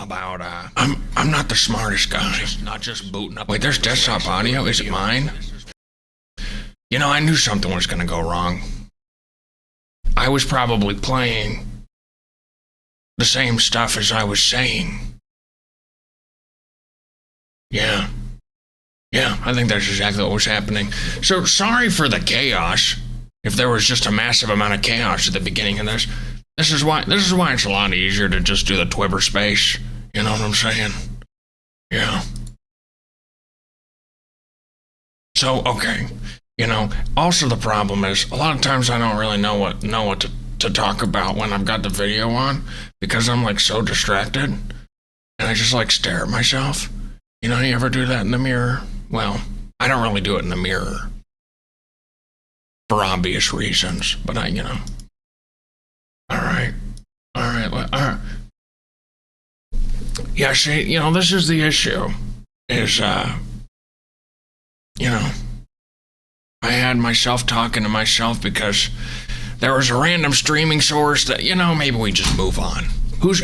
about, I'm not the smartest guy. Not just booting up. Wait, there's desktop audio? Is it mine? You know, I knew something was gonna go wrong. I was probably playing the same stuff as I was saying. Yeah, I think that's exactly what was happening. So sorry for the chaos. If there was just a massive amount of chaos at the beginning of this, this is why it's a lot easier to just do the Twibber space. You know what I'm saying? Yeah. So okay, you know. Also, the problem is a lot of times I don't really know what to talk about when I've got the video on because I'm like so distracted, and I just like stare at myself. You know, you ever do that in the mirror? Well, I don't really do it in the mirror for obvious reasons, but I, you know. All right. Yeah, see, you know, this is the issue. Is, you know, I had myself talking to myself because there was a random streaming source that, you know, maybe we just move on. Who's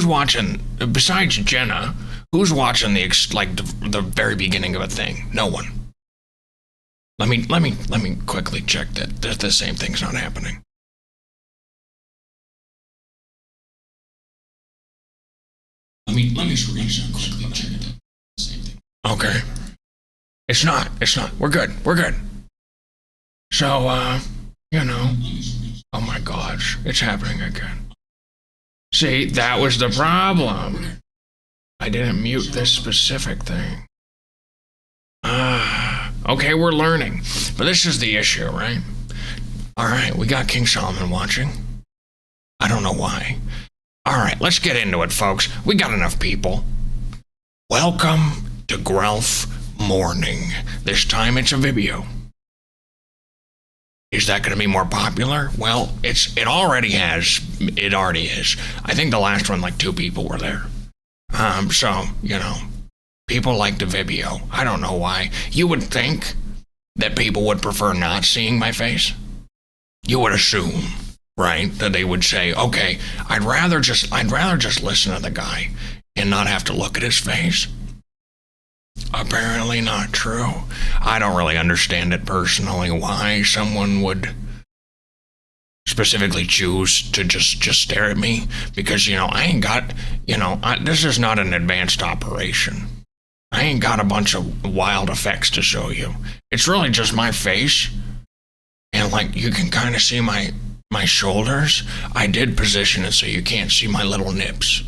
watching, besides Jenna, who's watching the very beginning of a thing? No one. Let me quickly check that the same thing's not happening. Let me screenshot quickly check it. The same thing. Okay. It's not. We're good. So, you know. Oh my gosh, it's happening again. See, that was the problem. I didn't mute this specific thing. Okay, we're learning. But this is the issue, right? All right, we got King Solomon watching. I don't know why. All right, let's get into it, folks. We got enough people. Welcome to Grelf Morning. This time it's a video. Is that going to be more popular? Well, it already has. It already is. I think the last one, like 2 people were there. So, you know, people like the video. I don't know why. You would think that people would prefer not seeing my face. You would assume, right, that they would say, okay, I'd rather just listen to the guy and not have to look at his face. Apparently not true. I don't really understand it personally why someone would specifically choose to just stare at me, because, you know, I ain't got, you know, this is not an advanced operation. I ain't got a bunch of wild effects to show you. It's really just my face, and like you can kind of see my shoulders. I did position it so you can't see my little nips.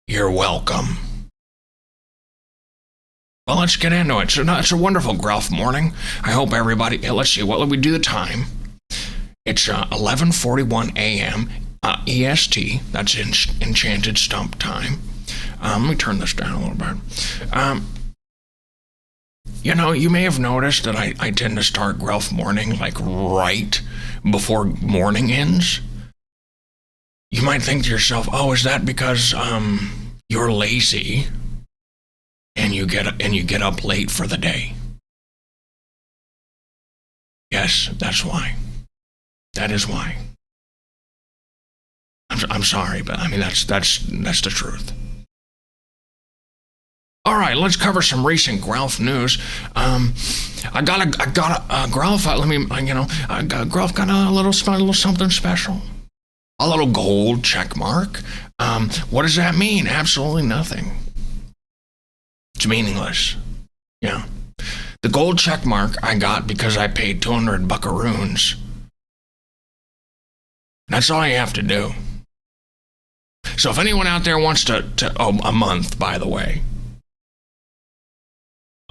You're welcome. Well, let's get into it. So, it's a wonderful Grelf morning. I hope everybody, let's see, what would we do the time? It's 11:41 a.m. EST. That's Enchanted Stump time. Let me turn this down a little bit. You know, you may have noticed that I tend to start Grelf morning like right before morning ends. You might think to yourself, oh, is that because you're lazy and you get up late for the day? Yes, that's why. That is why. I'm sorry, but I mean that's the truth. All right, let's cover some recent Grelf news. I got a Grelf. Grelf got a little something special. A little gold check mark. What does that mean? Absolutely nothing. It's meaningless. Yeah. The gold check mark I got because I paid 200 buckaroons. That's all you have to do. So if anyone out there wants to a month, by the way.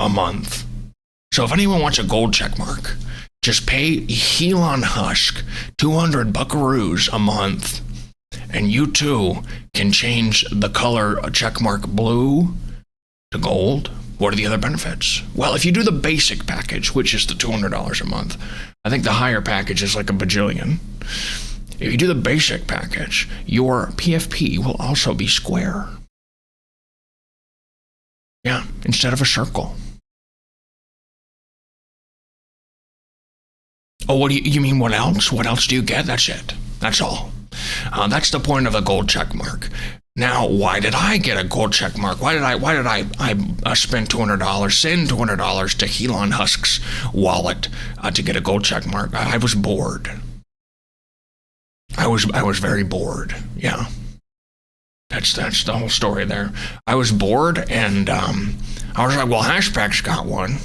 A month. So if anyone wants a gold check mark, just pay Elon Husk 200 buckaroos a month, and you too can change the color checkmark blue to gold. What are the other benefits? Well, if you do the basic package, which is the $200 a month, I think the higher package is like a bajillion. If you do the basic package, your PFP will also be square. Yeah, instead of a circle. Oh, what do you mean what else? What else do you get? That's it. That's all. That's the point of a gold check mark. Now, why did I get a gold check mark? Why did I spend $200, send $200 to Elon Musk's wallet to get a gold check mark? I was bored. I was very bored. Yeah, that's the whole story there. I was bored, and I was like, well, Hashpack's got one.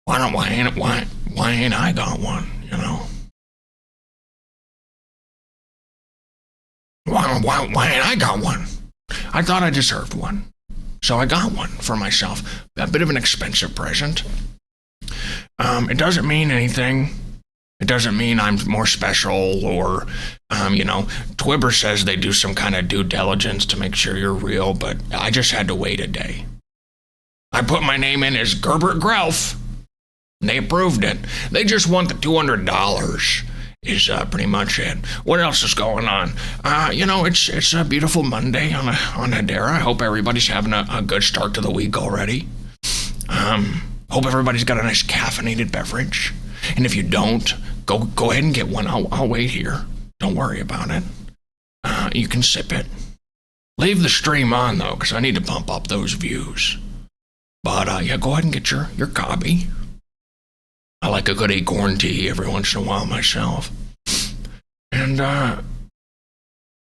Why ain't I got one? You know. Why ain't I got one? I thought I deserved one. So I got one for myself. A bit of an expensive present. It doesn't mean anything. It doesn't mean I'm more special or, Twibber says they do some kind of due diligence to make sure you're real, but I just had to wait a day. I put my name in as Gerbert Grelf, and they approved it. They just want the $200. Is pretty much it. What else is going on? It's a beautiful Monday on Hedera. I hope everybody's having a good start to the week already. Hope everybody's got a nice caffeinated beverage. And if you don't, go ahead and get one. I'll wait here. Don't worry about it. You can sip it. Leave the stream on, though, because I need to bump up those views. But, go ahead and get your copy. I like a good acorn tea every once in a while myself. And,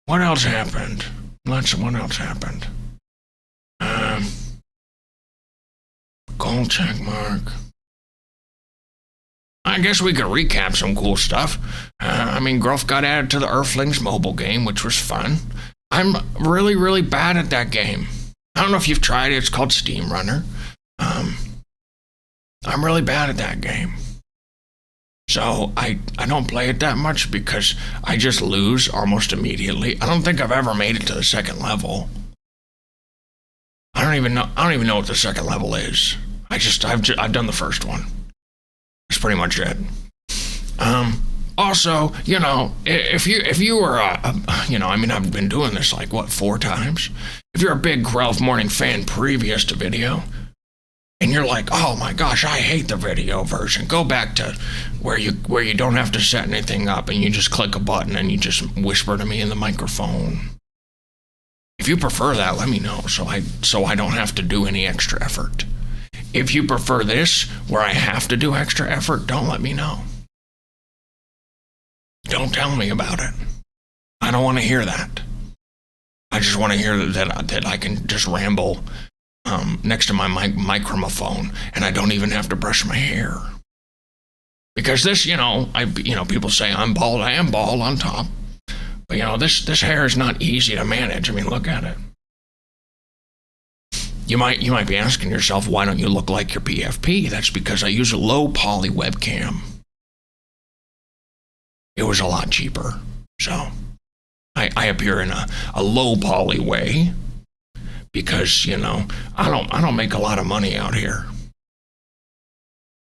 what else happened? What else happened? Gold check mark. I guess we could recap some cool stuff. Grelf got added to the Earthlings mobile game, which was fun. I'm really, really bad at that game. I don't know if you've tried it. It's called Steam Runner. I'm really bad at that game. So I don't play it that much because I just lose almost immediately. I don't think I've ever made it to the second level. I don't even know what the second level is. I've done the first one. That's pretty much it. Also, if you were I've been doing this 4 times. If you're a big Grelf Morning fan previous to video, and you're like, oh my gosh, I hate the video version. Go back to where you don't have to set anything up and you just click a button and you just whisper to me in the microphone. If you prefer that, let me know so I don't have to do any extra effort. If you prefer this, where I have to do extra effort, don't let me know. Don't tell me about it. I don't want to hear that. I just want to hear that I can just ramble next to my microphone, and I don't even have to brush my hair. Because this, people say I'm bald. I am bald on top, but this hair is not easy to manage. Look at it. You might be asking yourself, why don't you look like your PFP? That's because I use a low poly webcam. It was a lot cheaper, so I appear in a low poly way. Because, I don't make a lot of money out here.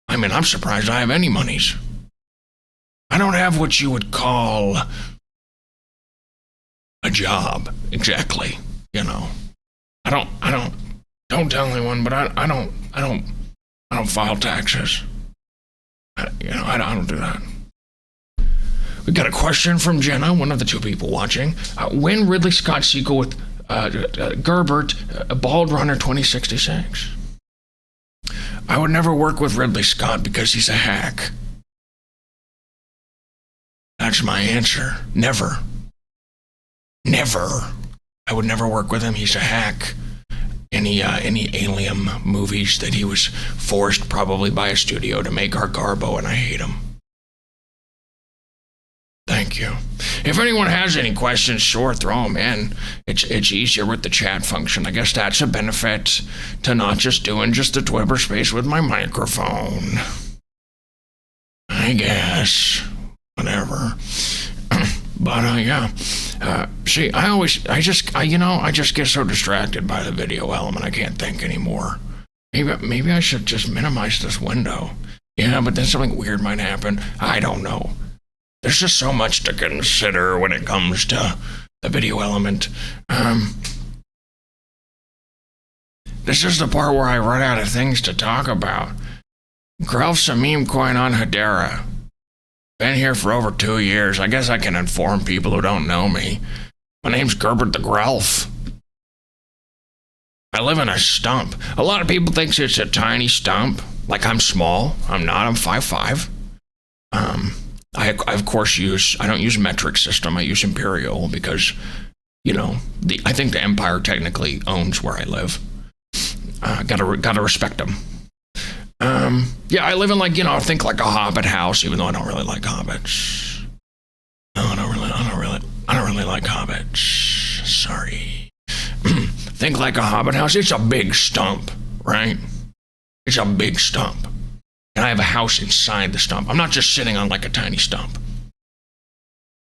I'm surprised I have any monies. I don't have what you would call a job, exactly. Don't tell anyone, but I don't file taxes. I don't do that. We got a question from Jenna, one of the 2 people watching. When Ridley Scott sequel with Gerbert, Bald Runner 2066. I would never work with Ridley Scott because he's a hack. That's my answer. Never. Never. I would never work with him. He's a hack. Any Alien movies that he was forced probably by a studio to make are garbo, and I hate him. Thank you. If anyone has any questions, sure, throw them in. It's easier with the chat function. I guess that's a benefit to not just doing just the Twibber space with my microphone. I guess. Whatever. But, see, I just get so distracted by the video element, I can't think anymore. Maybe I should just minimize this window. Yeah, but then something weird might happen. I don't know. There's just so much to consider when it comes to the video element. This is the part where I run out of things to talk about. Grelf's a meme coin on Hedera. Been here for over 2 years. I guess I can inform people who don't know me. My name's Gerbert the Grelf. I live in a stump. A lot of people think it's a tiny stump. Like I'm small. I'm not. I'm 5'5". I of course I don't use metric system. I use imperial because, I think the empire technically owns where I live. Gotta respect them. I live in think like a hobbit house, even though I don't really like hobbits. No, I don't really like hobbits. Sorry. Think like a hobbit house. It's a big stump, right? It's a big stump. And I have a house inside the stump. I'm not just sitting on like a tiny stump.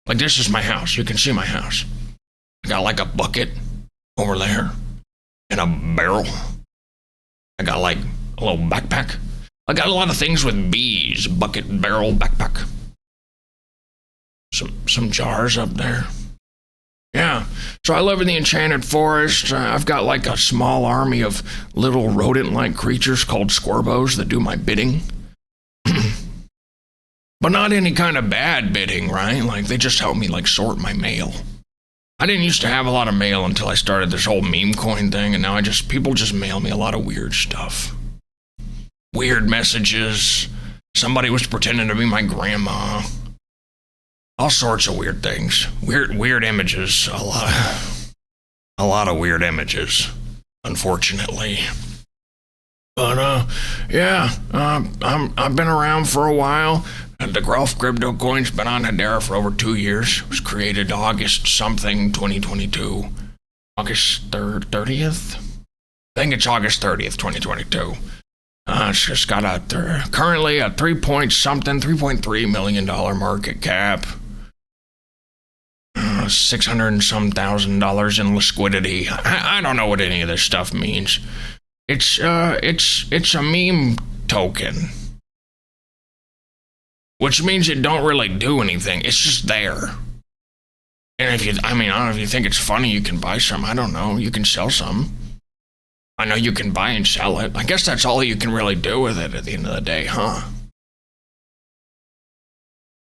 Like this is my house. You can see my house. I got like a bucket over there and a barrel. I got like a little backpack. I got a lot of things with bees. Bucket, barrel, backpack. Some jars up there. Yeah. So I live in the enchanted forest. I've got like a small army of little rodent-like creatures called squirbows that do my bidding. But not any kind of bad bidding, right? Like they just help me like sort my mail. I didn't used to have a lot of mail until I started this whole meme coin thing, and now people just mail me a lot of weird stuff. Weird messages. Somebody was pretending to be my grandma. All sorts of weird things. Weird images. A lot of weird images, unfortunately. But I've been around for a while. The Grelf crypto coin's been on Hedera for over 2 years. It was created August something 2022. August 30th? I think it's August 30th, 2022. It's just got currently a $3.3 million market cap. 600 and some $1,000 in liquidity. I don't know what any of this stuff means. It's a meme token, which means it don't really do anything. It's just there. And I don't know if you think it's funny, you can buy some. I don't know. You can sell some. I know you can buy and sell it. I guess that's all you can really do with it at the end of the day, huh?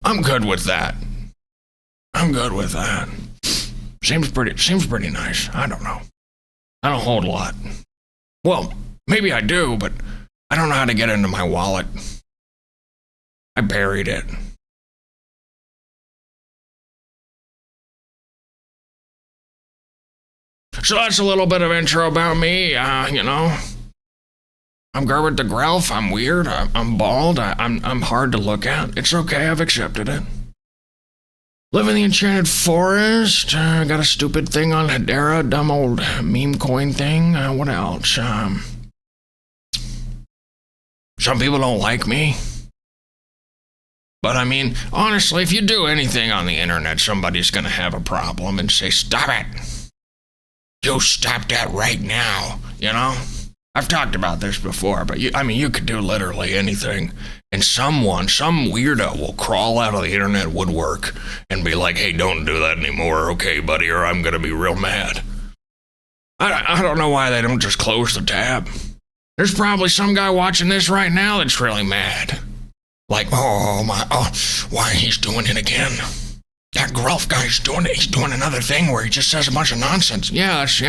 I'm good with that. Seems pretty nice. I don't know. I don't hold a lot. Well, maybe I do, but I don't know how to get into my wallet. I buried it. So that's a little bit of intro about me. I'm Gerbert the Grelf. I'm weird. I'm bald. I'm hard to look at. It's okay. I've accepted it. Live in the enchanted forest. Got a stupid thing on Hedera. Dumb old meme coin thing. What else? Some people don't like me. But honestly, if you do anything on the internet, somebody's gonna have a problem and say, "Stop it! You stop that right now!" I've talked about this before, but you could do literally anything, and some weirdo will crawl out of the internet woodwork and be like, "Hey, don't do that anymore, okay, buddy, or I'm gonna be real mad." I don't know why they don't just close the tab. There's probably some guy watching this right now that's really mad. Like, why he's doing it again? That Grelf guy's doing it. He's doing another thing where he just says a bunch of nonsense. Yes.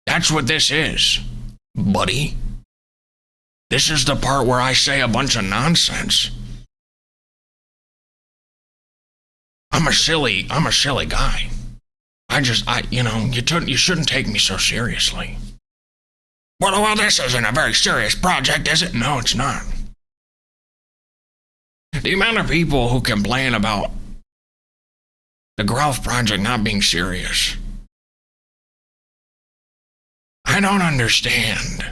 That's what this is, buddy. This is the part where I say a bunch of nonsense. I'm a silly guy. You shouldn't take me so seriously. Well, this isn't a very serious project, is it? No, it's not. The amount of people who complain about the Grelf project not being serious, I don't understand.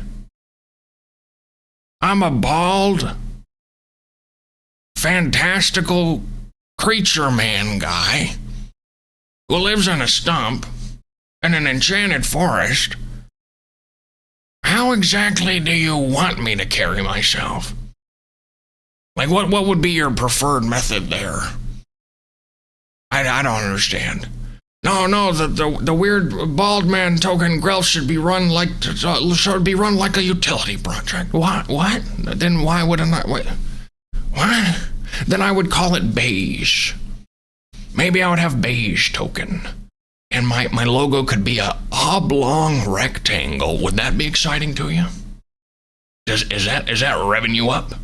I'm a bald, fantastical creature man guy who lives in a stump in an enchanted forest. How exactly do you want me to carry myself? Like, what would be your preferred method there? I don't understand. No, the weird bald man token Grelf should be run like a utility project. What? Then why wouldn't I? What? Then I would call it beige. Maybe I would have beige token. And my logo could be a oblong rectangle. Would that be exciting to you? Is that revving you up?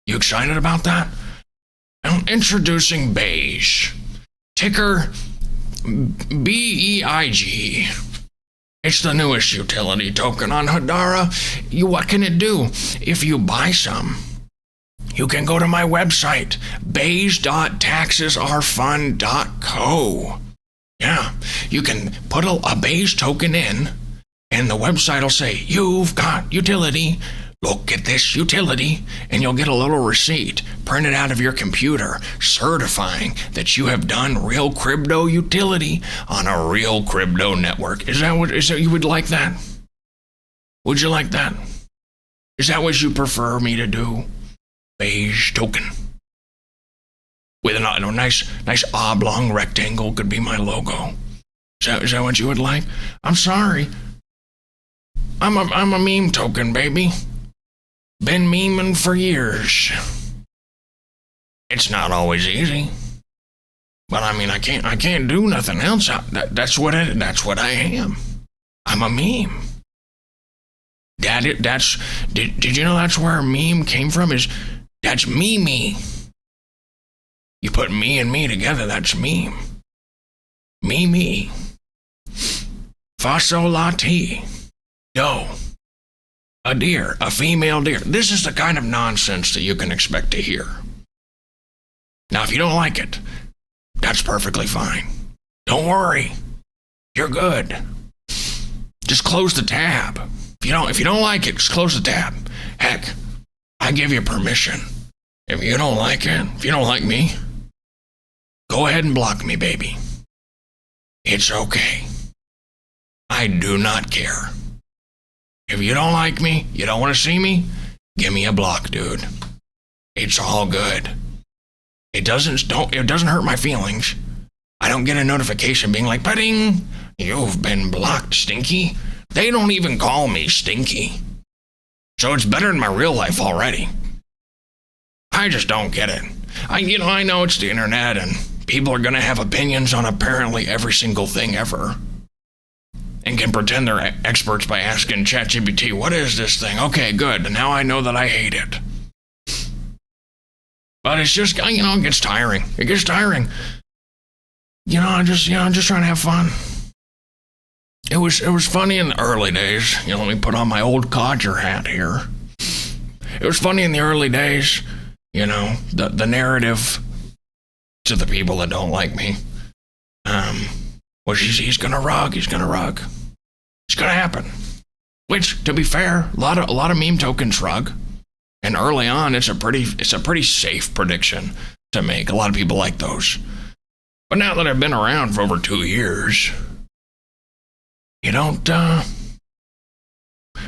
You excited about that? Introducing beige. Ticker BEIG. It's the newest utility token on Hedera. What can it do? If you buy some, you can go to my website, beige.taxesarefun.co. Yeah, you can put a beige token in, and the website will say, you've got utility. Look at this utility, and you'll get a little receipt printed out of your computer certifying that you have done real crypto utility on a real crypto network. Is that you would like that? Would you like that? Is that what you prefer me to do? Beige token. With a nice oblong rectangle could be my logo. Is that what you would like? I'm sorry. I'm a meme token, baby. Been memeing for years. It's not always easy, but I mean, I can't do nothing else. That's what I am. I'm a meme. Did you know that's where meme came from? That's me. You put me and me together, that's meme. Me. Fasolati. Yo. A deer, a female deer. This is the kind of nonsense that you can expect to hear. Now, if you don't like it, that's perfectly fine. Don't worry. You're good. Just close the tab. If you don't like it, just close the tab. Heck, I give you permission. If you don't like it, if you don't like me, go ahead and block me, baby. It's okay. I do not care. If you don't like me, you don't want to see me, give me a block, dude. It's all good. It doesn't hurt my feelings. I don't get a notification being like, "Ba-ding, you've been blocked, Stinky." They don't even call me Stinky. So it's better than my real life already. I just don't get it. I know it's the internet and people are going to have opinions on apparently every single thing ever. And can pretend they're experts by asking ChatGPT, what is this thing? Okay, good. Now I know that I hate it. But it's just, it gets tiring. It gets tiring. I'm just trying to have fun. It was funny in the early days. Let me put on my old codger hat here. It was funny in the early days, the narrative to the people that don't like me. He's gonna rug. It's gonna happen. Which, to be fair, a lot of meme tokens rug. And early on, it's a pretty safe prediction to make. A lot of people like those. But now that I've been around for over 2 years, you don't.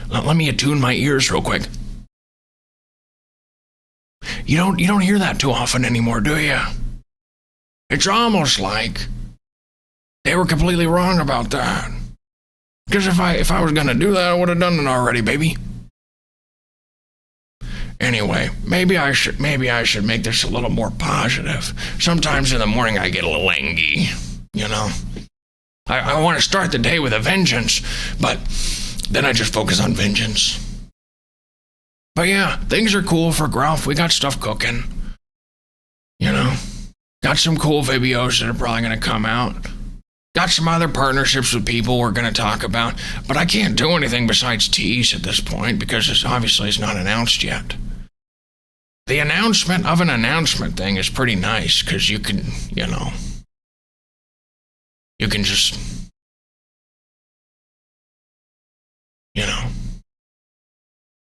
Let me attune my ears real quick. You don't hear that too often anymore, do you? It's almost like they were completely wrong about that. Because if I was gonna do that, I would have done it already, baby. Anyway, maybe I should make this a little more positive. Sometimes in the morning I get a little angry, I want to start the day with a vengeance, but then I just focus on vengeance. But yeah, things are cool for Grelf. We got stuff cooking. Got some cool videos that are probably going to come out. Got some other partnerships with people we're going to talk about, but I can't do anything besides tease at this point because it's not announced yet. The announcement of an announcement thing is pretty nice because you can, you can just,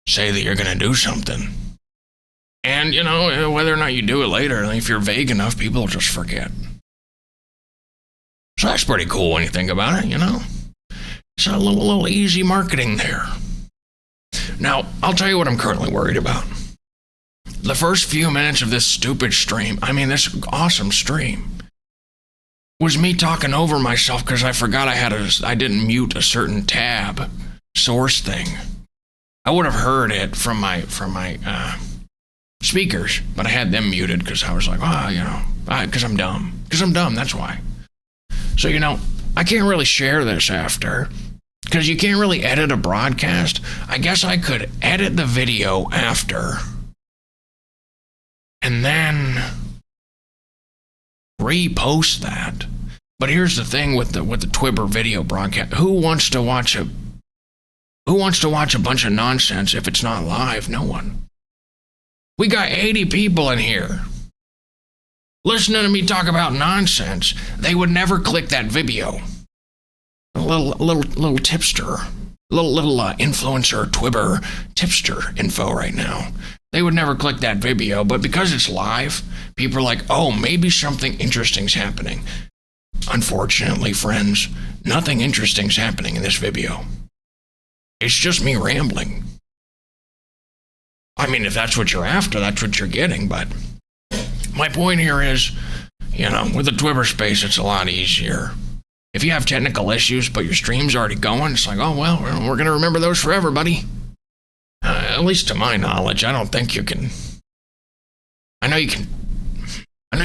say that you're going to do something. And, whether or not you do it later, if you're vague enough, people will just forget. So that's pretty cool when you think about it, It's a little easy marketing there. Now, I'll tell you what I'm currently worried about. The first few minutes of this stupid stream, this awesome stream, was me talking over myself because I forgot I didn't mute a certain tab source thing. I would have heard it from my speakers, but I had them muted because I was like, because I'm dumb. Because I'm dumb, that's why. So, I can't really share this after, because you can't really edit a broadcast. I guess I could edit the video after, and then repost that. But here's the thing with the Twibber video broadcast. Who wants to watch a bunch of nonsense if it's not live? No one. We got 80 people in here listening to me talk about nonsense. They would never click that video. A little tipster, little influencer Twibber tipster info right now. They would never click that video, but because it's live, people are like, oh, maybe something interesting's happening. Unfortunately, friends, nothing interesting's happening in this video. It's just me rambling. I mean, if that's what you're after, that's what you're getting, but my point here is, with the Twibber space, it's a lot easier. If you have technical issues, but your stream's already going, it's like, oh, well, we're going to remember those forever, buddy. At least to my knowledge, I don't think you can. I know you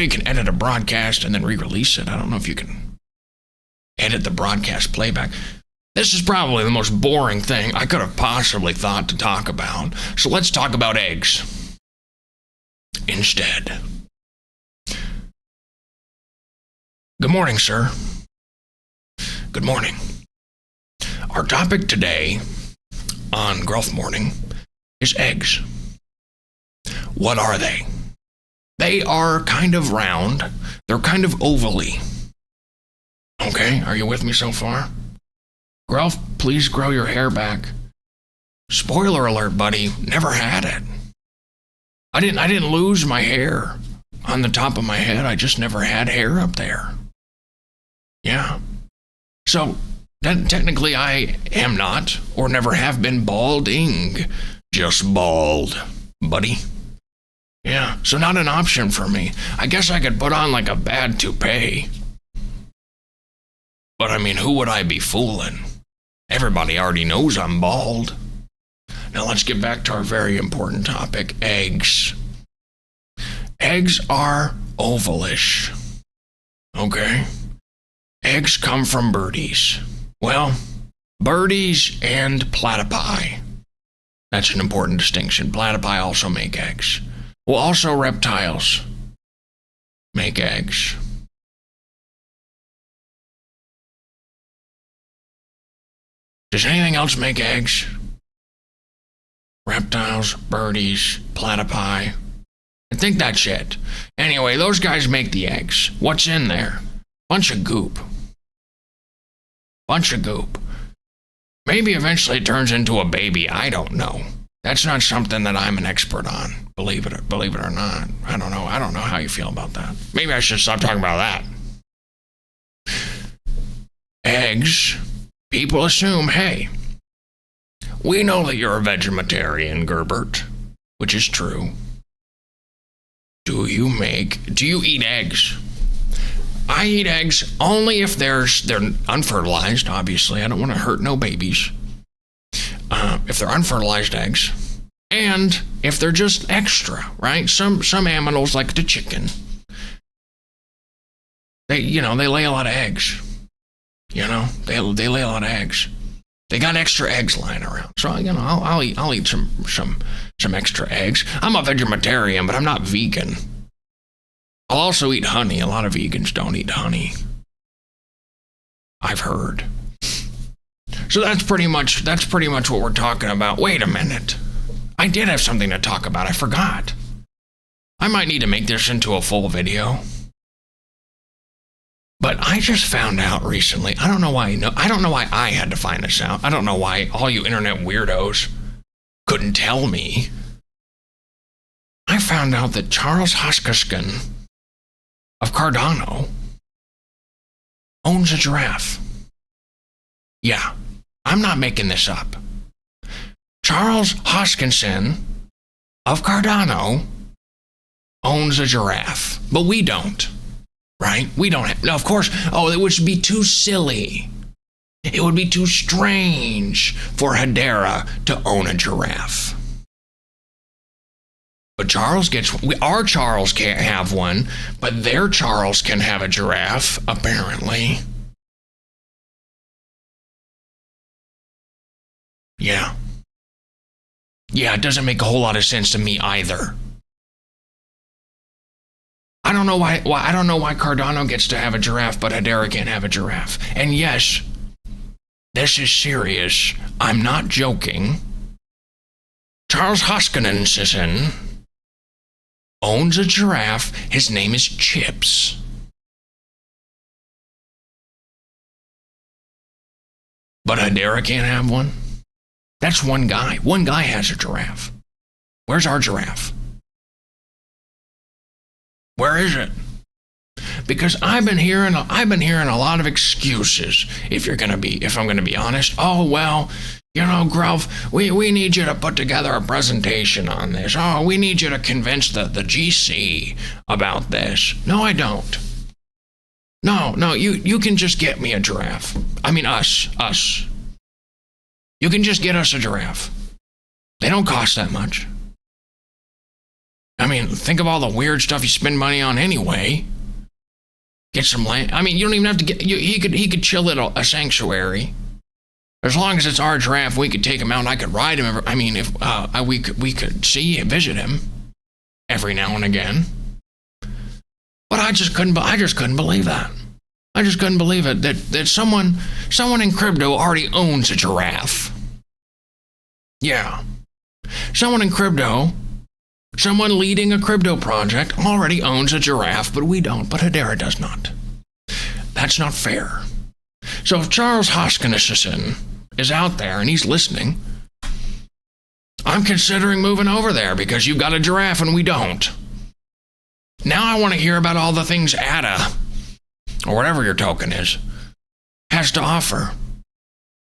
can edit a broadcast and then re-release it. I don't know if you can edit the broadcast playback. This is probably the most boring thing I could have possibly thought to talk about. So let's talk about eggs instead. Good morning, sir. Good morning. Our topic today on Grelf Morning is eggs. What are they? They are kind of round. They're kind of ovally. Okay, are you with me so far? Grelf, please grow your hair back. Spoiler alert, buddy, never had it. I didn't lose my hair on the top of my head. I just never had hair up there. Yeah. So, technically I am not, or never have been balding. Just bald, buddy. Yeah, so not an option for me. I guess I could put on like a bad toupee. But I mean, who would I be fooling? Everybody already knows I'm bald. Now let's get back to our very important topic, eggs. Eggs are ovalish. Okay? Eggs come from birdies. Well, birdies and platypi. That's an important distinction. Platypi also make eggs. Well, also reptiles make eggs. Does anything else make eggs? Reptiles, birdies, platypi. I think that's it. Anyway, those guys make the eggs. What's in there? Bunch of goop. Bunch of goop. Maybe eventually it turns into a baby. I don't know. That's not something that I'm an expert on. Believe it or not. I don't know. I don't know how you feel about that. Maybe I should stop talking about that. Eggs. People assume, hey, we know that you're a vegetarian, Gerbert, which is true. Do you eat eggs? I eat eggs only if they're unfertilized, obviously. I don't want to hurt no babies. If they're unfertilized eggs. And if they're just extra, right? Some animals, like the chicken, they lay a lot of eggs. They lay a lot of eggs. They got extra eggs lying around. So, I'll eat some extra eggs. I'm a vegetarian, but I'm not vegan. I'll also eat honey. A lot of vegans don't eat honey. I've heard. So that's pretty much what we're talking about. Wait a minute. I did have something to talk about. I forgot. I might need to make this into a full video. But I just found out recently. I don't know why I had to find this out. I don't know why all you internet weirdos couldn't tell me. I found out that Charles Hoskinson of Cardano owns a giraffe. Yeah, I'm not making this up. Charles Hoskinson of Cardano owns a giraffe, but we don't. Right? We don't have... No, of course. Oh, it would be too silly. It would be too strange for Hedera to own a giraffe. But our Charles can't have one, but their Charles can have a giraffe, apparently. Yeah. Yeah, it doesn't make a whole lot of sense to me either. I don't know why Cardano gets to have a giraffe, but Hedera can't have a giraffe. And yes, this is serious. I'm not joking. Charles Hoskinson owns a giraffe. His name is Chips. But Hedera can't have one? That's one guy. One guy has a giraffe. Where's our giraffe? Where is it? Because I've been hearing a lot of excuses. If I'm gonna be honest. Oh well, Grelf, we need you to put together a presentation on this. Oh, we need you to convince the GC about this. No, I don't. No, you can just get me a giraffe. I mean us. You can just get us a giraffe. They don't cost that much. I mean, think of all the weird stuff you spend money on anyway. Get some land. I mean, you don't even have to get. He could chill at a sanctuary. As long as it's our giraffe, we could take him out and I could ride him. If we could visit him every now and again. But I just couldn't believe that. I just couldn't believe it that someone in crypto already owns a giraffe. Yeah. Someone in crypto, someone leading a crypto project already owns a giraffe, but we don't. But Hedera does not. That's not fair. So if Charles Hoskinson is out there and he's listening, I'm considering moving over there because you've got a giraffe and we don't. Now I want to hear about all the things ADA, or whatever your token is, has to offer.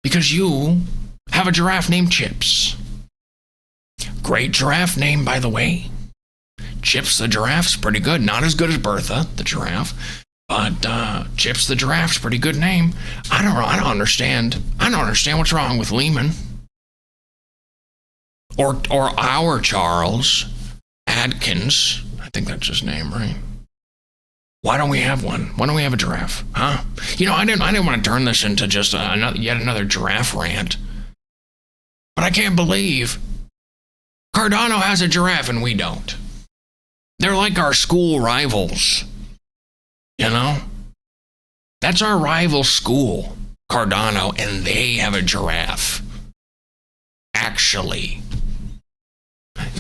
Because you have a giraffe named Chips. Great giraffe name, by the way. Chips the giraffe's pretty good. Not as good as Bertha, the giraffe. But Chips the giraffe's pretty good name. I don't understand. I don't understand what's wrong with Lehman. Or our Charles Adkins. I think that's his name, right? Why don't we have one? Why don't we have a giraffe? Huh? I didn't want to turn this into just yet another giraffe rant. But I can't believe Cardano has a giraffe and we don't. They're like our school rivals. That's our rival school, Cardano, and they have a giraffe. Actually.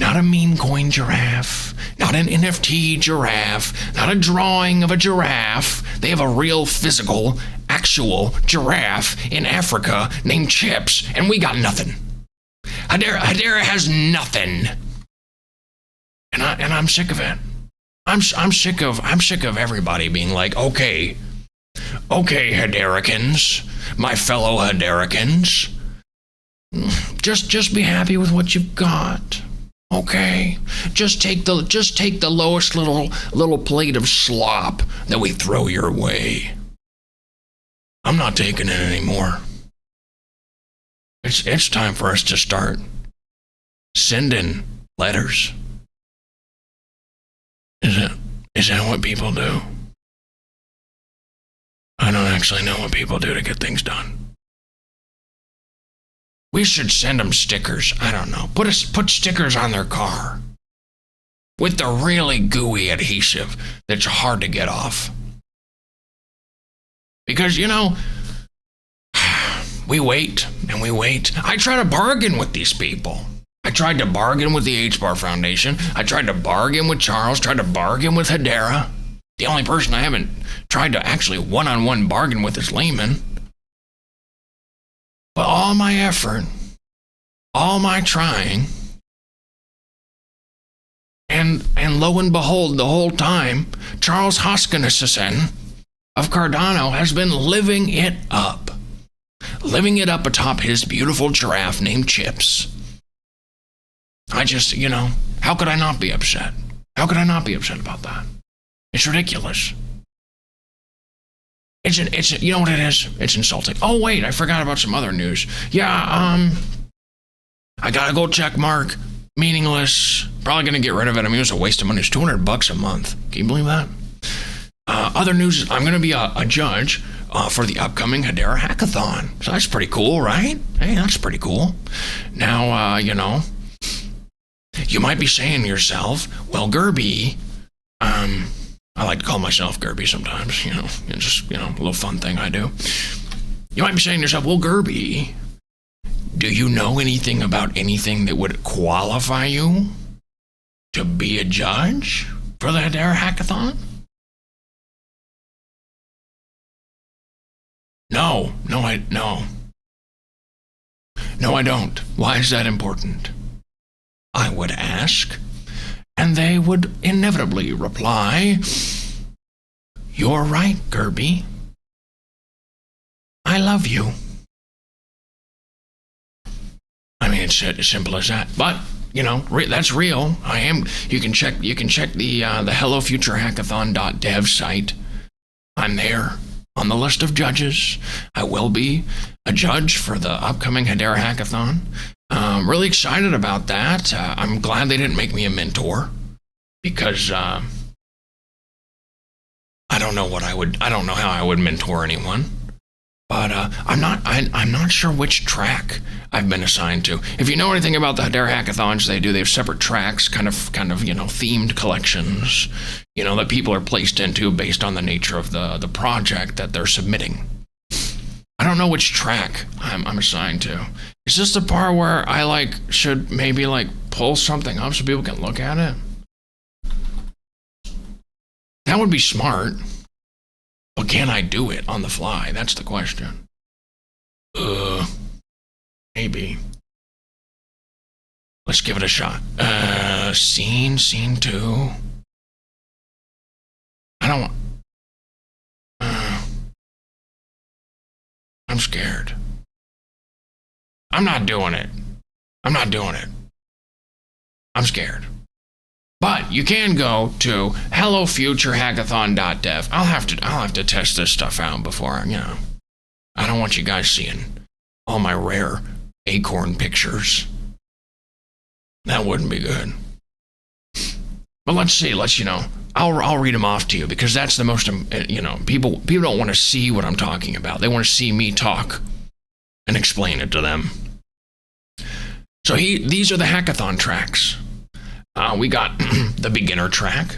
Not a meme coin giraffe, not an NFT giraffe, not a drawing of a giraffe. They have a real physical, actual giraffe in Africa named Chips, and we got nothing. Hedera has nothing. And I'm sick of it. I'm sick of everybody being like, okay, Hedericans, my fellow Hedericans, just be happy with what you've got. Okay, just take the lowest little plate of slop that we throw your way. I'm not taking it anymore. It's time for us to start sending letters. Is that what people do? I don't actually know what people do to get things done. We should send them stickers. I don't know. Put stickers on their car with the really gooey adhesive that's hard to get off. Because, we wait and we wait. I try to bargain with these people. I tried to bargain with the H-Bar Foundation. I tried to bargain with Charles, tried to bargain with Hedera. The only person I haven't tried to actually one-on-one bargain with is Lehman. But all my effort, all my trying, and lo and behold, the whole time, Charles Hoskinson of Cardano has been living it up atop his beautiful giraffe named Chips. I just, how could I not be upset? How could I not be upset about that? It's ridiculous. It's you know what it is? It's insulting. Oh wait, I forgot about some other news. Yeah, I gotta go check Mark meaningless. Probably going to get rid of it. I mean, it was a waste of money. It's $200 a month. Can you believe that? Other news is I'm going to be a judge for the upcoming Hedera Hackathon. So that's pretty cool, right? Hey, that's pretty cool. Now, you might be saying to yourself, well, Gerby, I like to call myself Gerby sometimes, it's just, a little fun thing I do. You might be saying to yourself, well, Gerby, do you know anything about anything that would qualify you to be a judge for the Hedera Hackathon? No, I don't. Why is that important? I would ask, and they would inevitably reply, you're right, Gerby. I love you. I mean, it's as simple as that. But, that's real. I am. You can check the hellofuturehackathon.dev site. I'm there on the list of judges. I will be a judge for the upcoming Hedera Hackathon. Really excited about that. I'm glad they didn't make me a mentor because I don't know how I would mentor anyone. But I'm not sure which track I've been assigned to. If you know anything about the Hedera Hackathons, they have separate tracks, kind of themed collections, that people are placed into based on the nature of the project that they're submitting. I don't know which track I'm assigned to. Is this the part where I should maybe pull something up so people can look at it? That would be smart. But can I do it on the fly? That's the question. Maybe. Let's give it a shot. Scene 2. I don't want... I'm scared. I'm not doing it. I'm scared. But you can go to hellofuturehackathon.dev. I'll have to test this stuff out before, I don't want you guys seeing all my rare acorn pictures. That wouldn't be good. But let's see. I'll read them off to you because that's the most, people don't want to see what I'm talking about. They want to see me talk and explain it to them. So these are the hackathon tracks. We got the beginner track,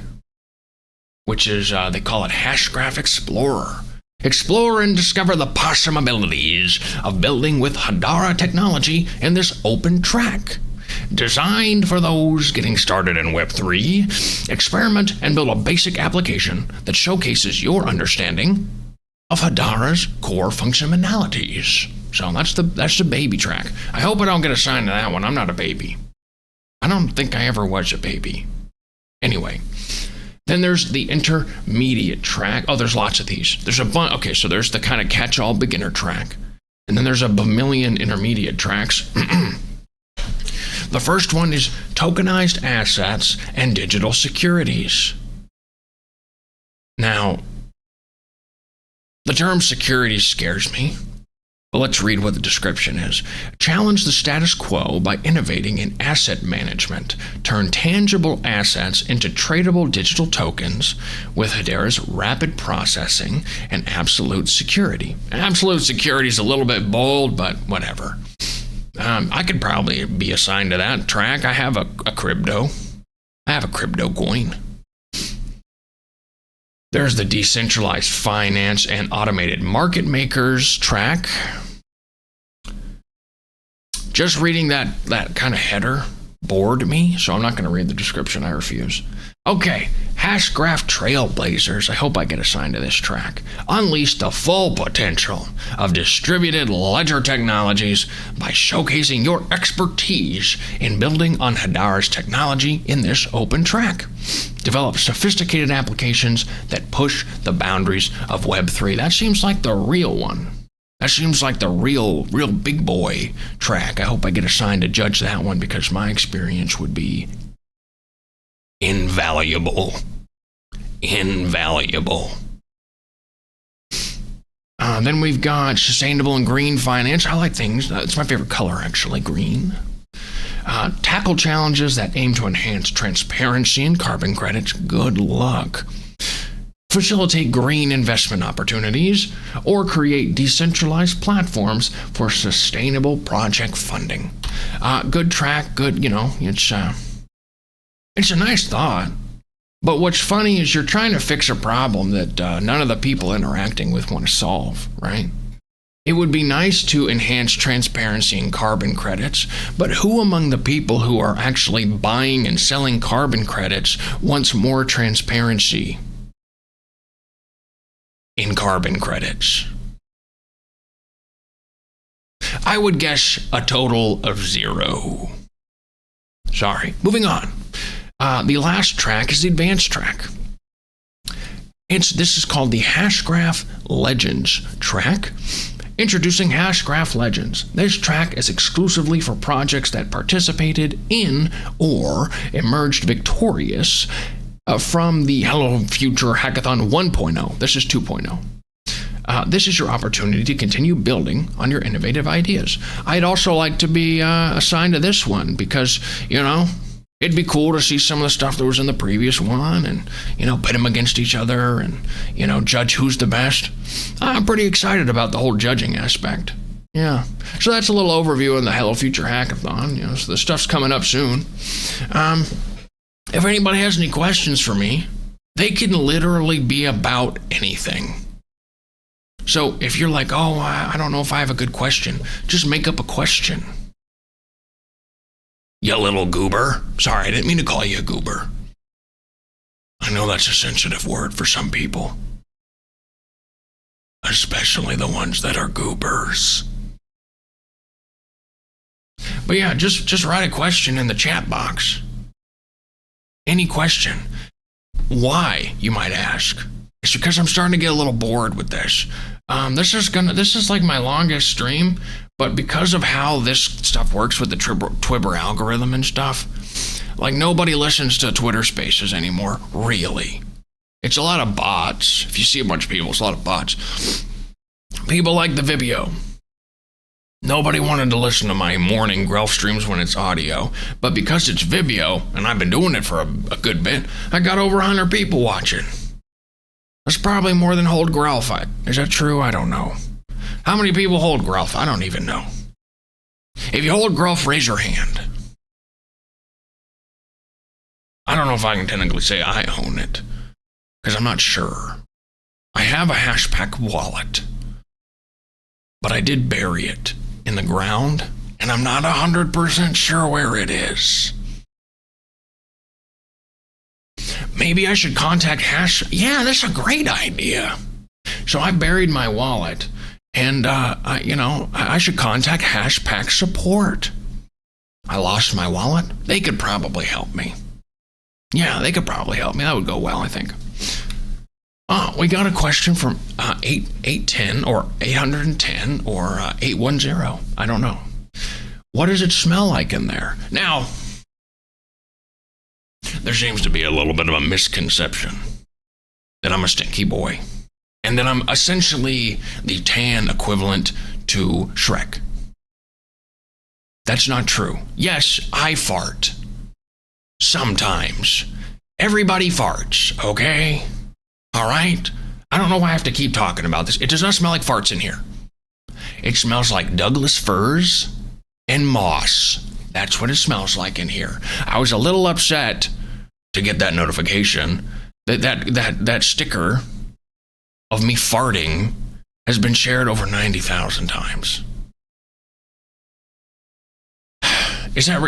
which is, they call it Hashgraph Explorer. Explore and discover the possibilities of building with Hedera technology in this open track. Designed for those getting started in Web3, experiment and build a basic application that showcases your understanding of Hedera's core functionalities. So that's the baby track. I hope I don't get assigned to that one. I'm not a baby. I don't think I ever was a baby. Anyway, then there's the intermediate track. Oh, there's lots of these. There's a bunch. Okay, so there's the kind of catch-all beginner track. And then there's a bamillion intermediate tracks. The first one is tokenized assets and digital securities. Now, the term securities scares me. But let's read what the description is. Challenge the status quo by innovating in asset management. Turn tangible assets into tradable digital tokens with Hedera's rapid processing and absolute security. Absolute security is a little bit bold, but whatever. I could probably be assigned to that track. I have a crypto. I have a crypto coin. There's the decentralized finance and automated market makers track. Just reading that kind of header bored me, so I'm not going to read the description. I refuse. Okay, Hashgraph Trailblazers. I hope I get assigned to this track. Unleash the full potential of distributed ledger technologies by showcasing your expertise in building on Hedera's technology in this open track. Develop sophisticated applications that push the boundaries of Web3. That seems like the real one. That seems like the real big boy track. I hope I get assigned to judge that one because my experience would be invaluable. Invaluable. Then we've got sustainable and green finance. I like things. It's my favorite color, actually, green. Tackle challenges that aim to enhance transparency in carbon credits. Good luck. Facilitate green investment opportunities, or create decentralized platforms for sustainable project funding. Good track, good, it's a nice thought. But what's funny is you're trying to fix a problem that none of the people interacting with want to solve, right? It would be nice to enhance transparency in carbon credits, but who among the people who are actually buying and selling carbon credits wants more transparency in carbon credits? I would guess a total of 0. Sorry. Moving on. The last track is the advanced track. This is called the Hashgraph Legends track. Introducing Hashgraph Legends. This track is exclusively for projects that participated in or emerged victorious from the Hello Future Hackathon 1.0. This is 2.0. This is your opportunity to continue building on your innovative ideas. I'd also like to be assigned to this one because, it'd be cool to see some of the stuff that was in the previous one and, pit them against each other and, judge who's the best. I'm pretty excited about the whole judging aspect. Yeah. So that's a little overview on the Hello Future Hackathon. So the stuff's coming up soon. If anybody has any questions for me, they can literally be about anything. So if you're like, I don't know if I have a good question, just make up a question. You little goober. Sorry, I didn't mean to call you a goober. I know that's a sensitive word for some people. Especially the ones that are goobers. But yeah, just write a question in the chat box. Any question. Why, you might ask? It's because I'm starting to get a little bored with this. This is like my longest stream, but because of how this stuff works with the Twitter algorithm and stuff, like nobody listens to Twitter Spaces anymore, really. It's a lot of bots. If you see a bunch of people, it's a lot of bots. People like the Vimeo. Nobody wanted to listen to my morning Grelf streams when it's audio, but because it's Vimeo, and I've been doing it for a good bit, I got over 100 people watching. That's probably more than hold Grelf. Is that true? I don't know. How many people hold Grelf? I don't even know. If you hold Grelf, raise your hand. I don't know if I can technically say I own it, because I'm not sure. I have a Hashpack wallet, but I did bury it in the ground, and I'm not 100% sure where it is. Maybe I should contact Yeah, that's a great idea. So I buried my wallet, and I should contact Hashpack support. I lost my wallet. They could probably help me. Yeah, they could probably help me. That would go well, I think. We got a question from 810 or 810 or 810. I don't know. What does it smell like in there? Now, there seems to be a little bit of a misconception that I'm a stinky boy and that I'm essentially the tan equivalent to Shrek. That's not true. Yes, I fart. Sometimes. Everybody farts, okay? All right? I don't know why I have to keep talking about this. It does not smell like farts in here. It smells like Douglas firs and moss. That's what it smells like in here. I was a little upset to get that notification that sticker of me farting has been shared over 90,000 times. Is that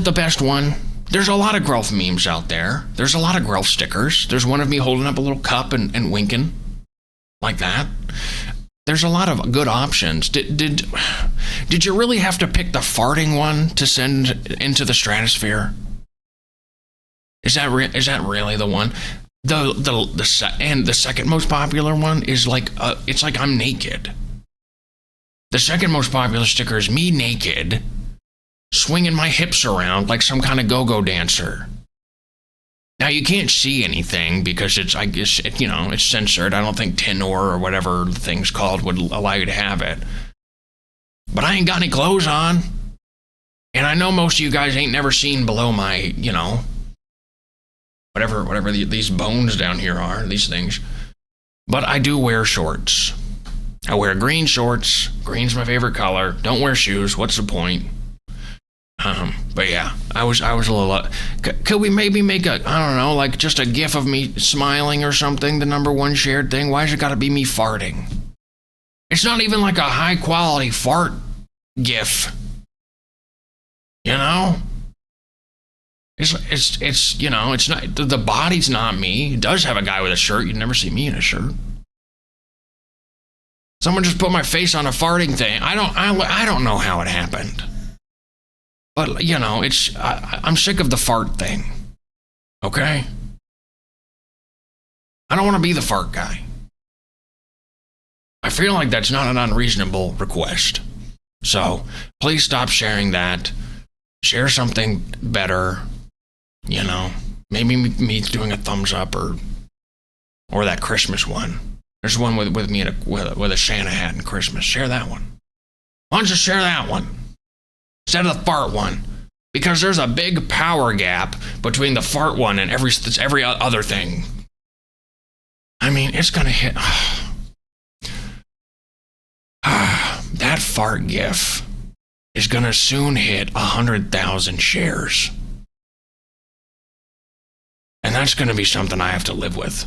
the best one? There's a lot of Grelf memes out there. There's a lot of Grelf stickers. There's one of me holding up a little cup and winking like that. There's a lot of good options. Did you really have to pick the farting one to send into the stratosphere? Is that really the one? The second most popular one is like it's like I'm naked. The second most popular sticker is me naked, swinging my hips around like some kind of go-go dancer. Now you can't see anything because it's censored. I don't think Tenor or whatever the thing's called would allow you to have it. But I ain't got any clothes on. And I know most of you guys ain't never seen below my, whatever these bones down here are, these things. But I do wear shorts. I wear green shorts. Green's my favorite color. Don't wear shoes. What's the point? But yeah, I was a little. Could we maybe make just a gif of me smiling or something? The number one shared thing. Why's it got to be me farting? It's not even like a high quality fart gif. It's not, the body's not me. It does have a guy with a shirt. You'd never see me in a shirt. Someone just put my face on a farting thing. I don't know how it happened. But, I'm sick of the fart thing. Okay? I don't want to be the fart guy. I feel like that's not an unreasonable request. So, please stop sharing that. Share something better. Maybe me doing a thumbs up or that Christmas one. There's one with me with a Santa hat in Christmas. Share that one. Why don't you share that one instead of the fart one? Because there's a big power gap between the fart one and every other thing. I mean, it's gonna hit. That fart gif is gonna soon hit 100,000 shares. And that's going to be something I have to live with.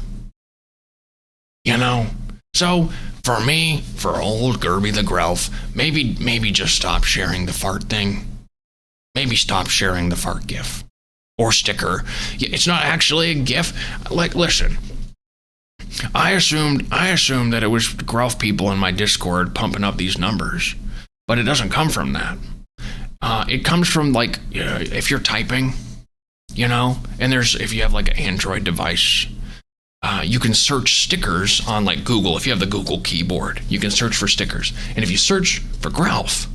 So, for me, for old Gerbert the Grelf, maybe just stop sharing the fart thing. Maybe stop sharing the fart gif. Or sticker. It's not actually a gif. Like, listen. I assumed that it was Grelf people in my Discord pumping up these numbers. But it doesn't come from that. It comes from, if you're typing... and if you have an Android device, you can search stickers on Google. If you have the Google keyboard, you can search for stickers. And if you search for Grelf,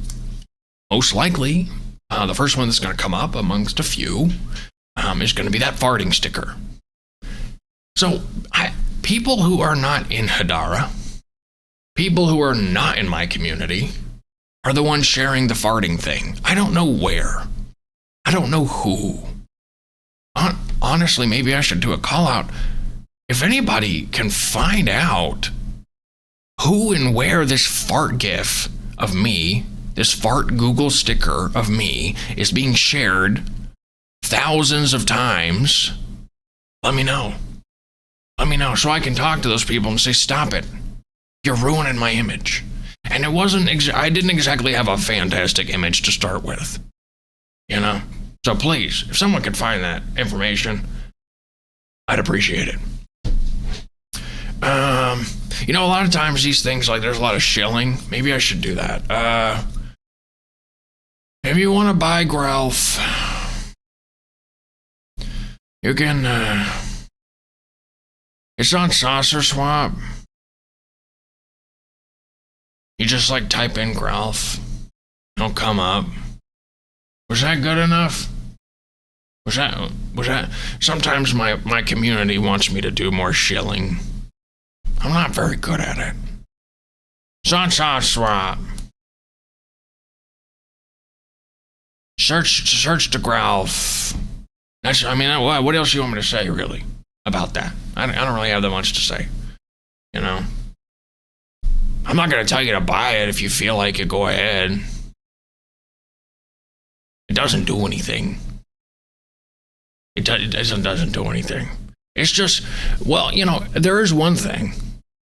most likely, the first one that's going to come up amongst a few is going to be that farting sticker. So, people who are not in Hadara, people who are not in my community, are the ones sharing the farting thing. I don't know where. I don't know who. Honestly, maybe I should do a call out. If anybody can find out who and where this fart gif of me, this fart Google sticker of me, is being shared thousands of times, let me know. Let me know so I can talk to those people and say, stop it. You're ruining my image. And it wasn't, I didn't exactly have a fantastic image to start with. So please, if someone could find that information, I'd appreciate it. A lot of times these things, there's a lot of shilling. Maybe I should do that. If you want to buy Grelf, you can, it's on Saucer Swap. You just, type in Grelf. It'll come up. Was that good enough? Was that? Sometimes my community wants me to do more shilling. I'm not very good at it. Saucer Swap. Search the Grelf. What else do you want me to say, really, about that? I don't really have that much to say. I'm not going to tell you to buy it. If you feel like it, go ahead. It doesn't do anything. It doesn't do anything. It's just, there is one thing.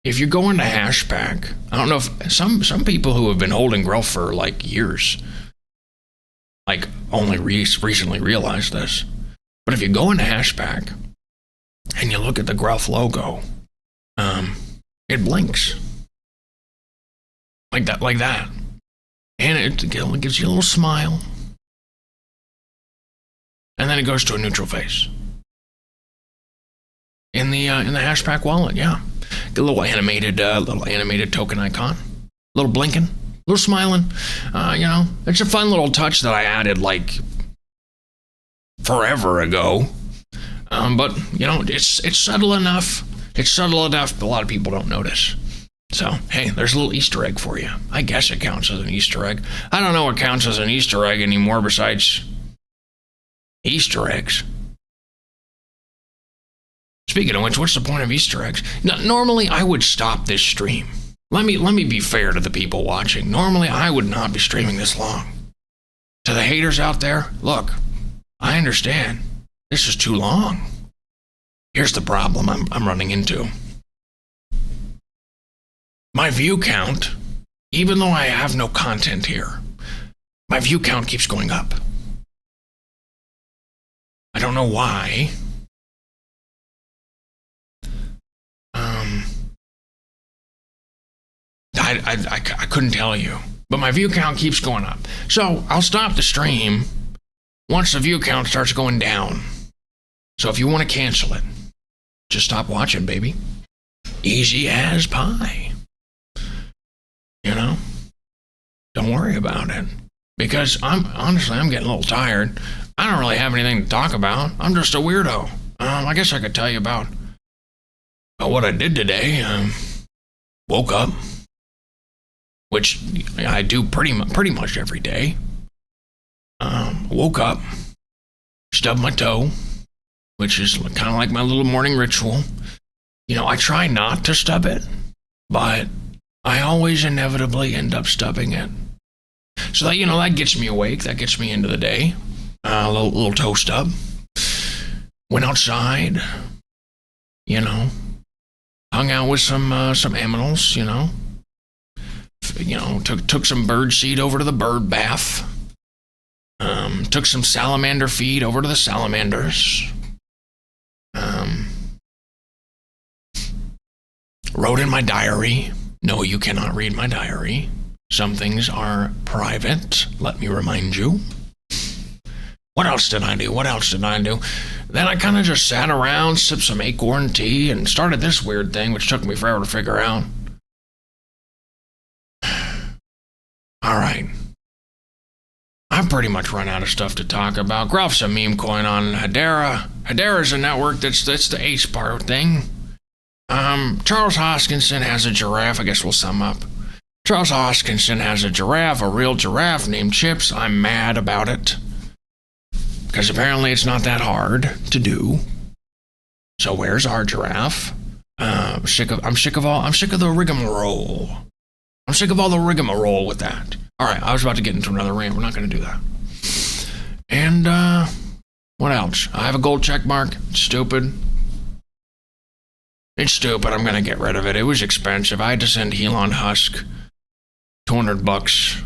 If you go into Hashpack, I don't know if some people who have been holding Grelf for years, only recently realized this. But if you go into Hashpack and you look at the Grelf logo, it blinks. Like that. And it gives you a little smile. And then it goes to a neutral face. In the Hashpack wallet, yeah. Get a little animated token icon. A little blinking. A little smiling. It's a fun little touch that I added forever ago. But it's subtle enough. It's subtle enough, but a lot of people don't notice. So, hey, there's a little Easter egg for you. I guess it counts as an Easter egg. I don't know what counts as an Easter egg anymore besides Easter eggs. Speaking of which, what's the point of Easter eggs? Now, normally, I would stop this stream. Let me be fair to the people watching. Normally, I would not be streaming this long. To the haters out there, look, I understand. This is too long. Here's the problem I'm running into. My view count, even though I have no content here, my view count keeps going up. I don't know why. I couldn't tell you, but my view count keeps going up. So I'll stop the stream once the view count starts going down. So if you want to cancel it, just stop watching, baby. Easy as pie. You know? Don't worry about it. Because I'm getting a little tired. I don't really have anything to talk about. I'm just a weirdo. I guess I could tell you about what I did today. Woke up, which I do pretty much every day. Woke up, stubbed my toe, which is kind of like my little morning ritual. You know, I try not to stub it, but I always inevitably end up stubbing it. So that, that gets me awake. That gets me into the day. A little toe stub. Went outside. Hung out with some animals. Took some bird seed over to the bird bath. Took some salamander feed over to the salamanders. Wrote in my diary. No, you cannot read my diary. Some things are private, let me remind you. What else did I do? Then I kind of just sat around, sipped some acorn tea, and started this weird thing, which took me forever to figure out. All right. I've pretty much run out of stuff to talk about. Grelf's a meme coin on Hedera. Hedera's a network that's the H-part thing. Charles Hoskinson has a giraffe. I guess we'll sum up. Charles Hoskinson has a giraffe, a real giraffe named Chips. I'm mad about it. Because apparently it's not that hard to do. So where's our giraffe? I'm sick of the rigmarole. I'm sick of all the rigmarole with that. Alright, I was about to get into another rant. We're not going to do that. And, what else? I have a gold check mark. It's stupid. It's stupid. I'm going to get rid of it. It was expensive. I had to send Elon Husk $200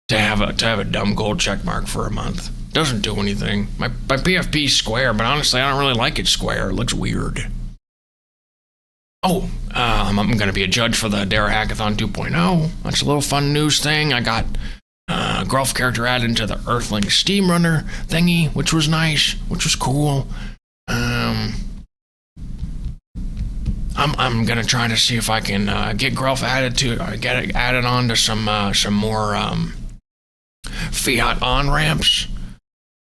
to have a dumb gold check mark for a month. Doesn't do anything. My PFP's square, but honestly, I don't really like it square. It looks weird. Oh, I'm going to be a judge for the Hedera Hackathon 2.0. That's a little fun news thing. I got Grelf character added into the Earthling Steam Runner thingy, which was nice, which was cool. I'm gonna try to see if I can get Grelf added on to some more Fiat on ramps.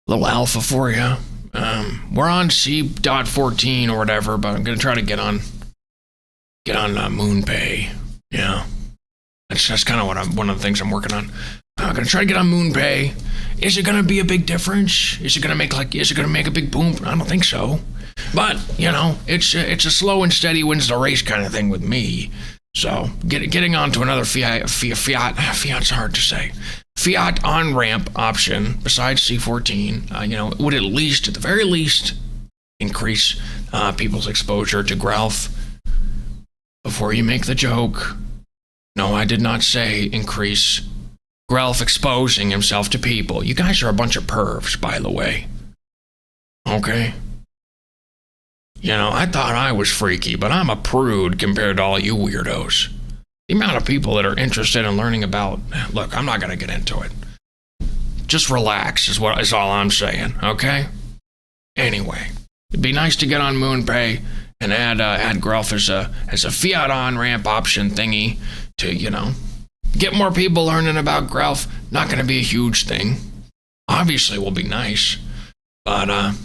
Little alpha for you. We're on C.14 or whatever, but I'm gonna try to get on MoonPay. Yeah, that's kind of one of the things I'm working on. I'm gonna try to get on MoonPay. Is it gonna be a big difference? Is it gonna make a big boom? I don't think so. But, it's a slow and steady wins the race kind of thing with me. So, getting onto another Fiat's hard to say. Fiat on-ramp option, besides C14, would at the very least, increase people's exposure to Grelf. Before you make the joke, no, I did not say increase Grelf exposing himself to people. You guys are a bunch of pervs, by the way. Okay? I thought I was freaky, but I'm a prude compared to all you weirdos. The amount of people that are interested in learning about... Look, I'm not going to get into it. Just relax is all I'm saying, okay? Anyway, it'd be nice to get on MoonPay and add Grelf as a Fiat on-ramp option thingy to, get more people learning about Grelf. Not going to be a huge thing. Obviously, will be nice. But,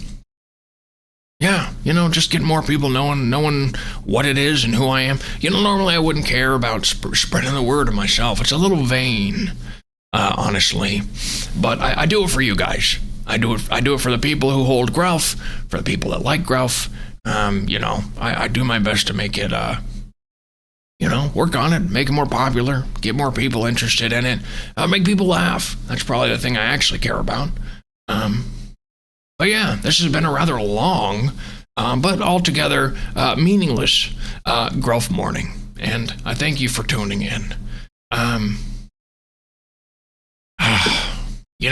Yeah, just get more people knowing what it is and who I am. Normally I wouldn't care about spreading the word of myself. It's a little vain, honestly, but I do it for you guys. I do it for the people who hold Grelf, for the people that like Grelf. I do my best to make it, work on it, make it more popular, get more people interested in it, make people laugh. That's probably the thing I actually care about. But yeah, this has been a rather long, but altogether meaningless Grelf Morning. And I thank you for tuning in.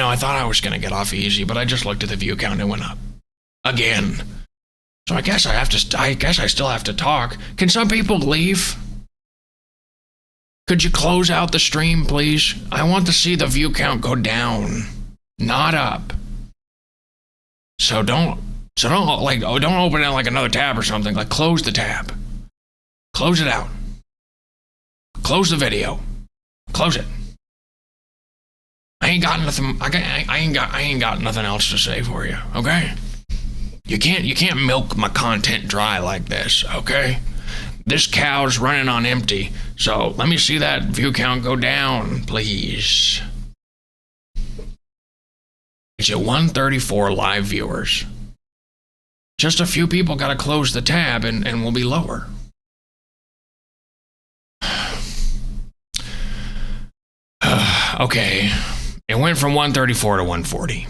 I thought I was going to get off easy, but I just looked at the view count and it went up. Again. So I guess I still have to talk. Can some people leave? Could you close out the stream, please? I want to see the view count go down, not up. So don't open it like another tab or something. Like, close the tab. Close it out. Close the video. Close it. I ain't got nothing. I ain't got nothing else to say for you. Okay. You can't milk my content dry like this. Okay. This cow's running on empty. So let me see that view count go down, please. It's at 134 live viewers. Just a few people got to close the tab and we'll be lower. Okay. It went from 134 to 140.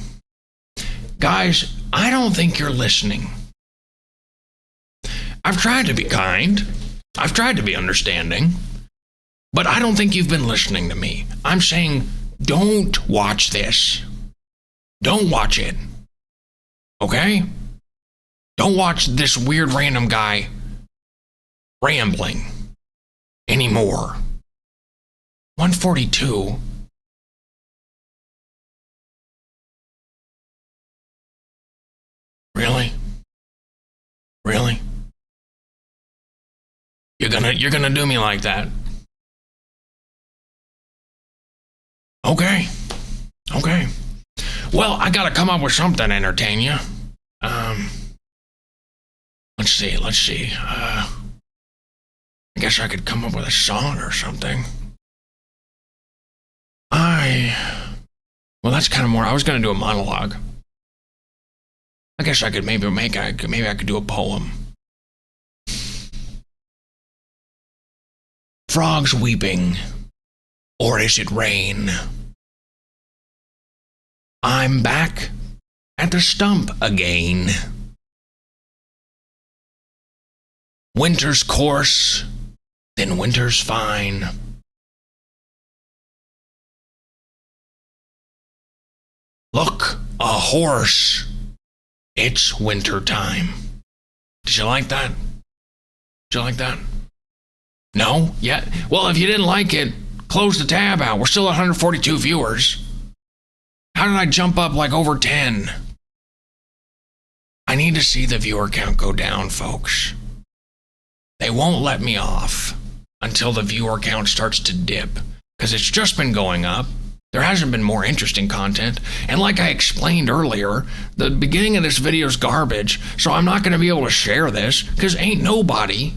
Guys, I don't think you're listening. I've tried to be kind. I've tried to be understanding. But I don't think you've been listening to me. I'm saying, don't watch this. Don't watch it. Okay? Don't watch this weird random guy rambling anymore. 142. Really? Really? You're gonna do me like that? Okay. Okay. Well, I gotta come up with something to entertain you. Let's see. I guess I could come up with a song or something. Well, that's kind of more. I was gonna do a monologue. I guess I could maybe I could do a poem. Frogs weeping, or is it rain? I'm back at the stump again. Winter's coarse, then winter's fine. Look, a horse. It's winter time. Did you like that? Did you like that? No? Yeah? Well, if you didn't like it, close the tab out. We're still at 142 viewers. How did I jump up like over 10? I need to see the viewer count go down, folks. They won't let me off until the viewer count starts to dip, because it's just been going up. There hasn't been more interesting content, and like I explained earlier, the beginning of this video's garbage, so I'm not going to be able to share this, because ain't nobody,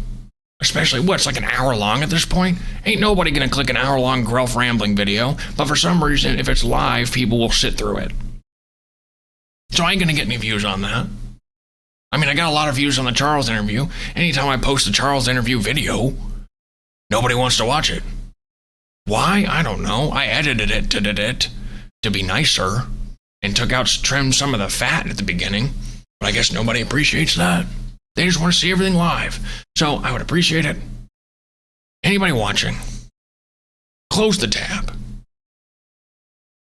especially, it's like an hour long at this point? Ain't nobody going to click an hour-long Grelf rambling video, but for some reason, if it's live, people will sit through it. So I ain't going to get any views on that. I mean, I got a lot of views on the Charles interview. Anytime I post a Charles interview video, nobody wants to watch it. Why? I don't know. I edited it to be nicer and trimmed some of the fat at the beginning, but I guess nobody appreciates that. They just want to see everything live. So I would appreciate it. Anybody watching, close the tab.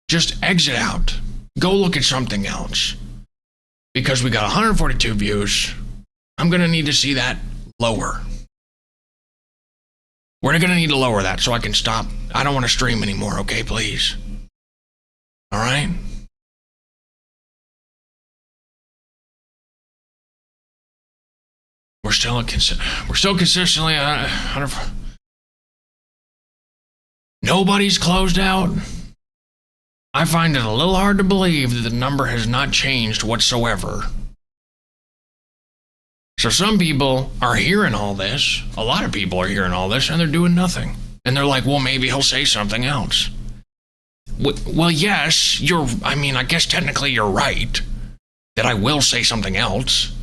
Just exit out. Go look at something else. Because we got 142 views, I'm going to need to see that lower. We're going to need to lower that so I can stop. I don't want to stream anymore, okay, please? All right? We're still consistently 100. Nobody's closed out. I find it a little hard to believe that the number has not changed whatsoever. So some people are hearing all this. A lot of people are hearing all this, and they're doing nothing. And they're like, well, maybe he'll say something else. Well, yes, I guess technically you're right that I will say something else.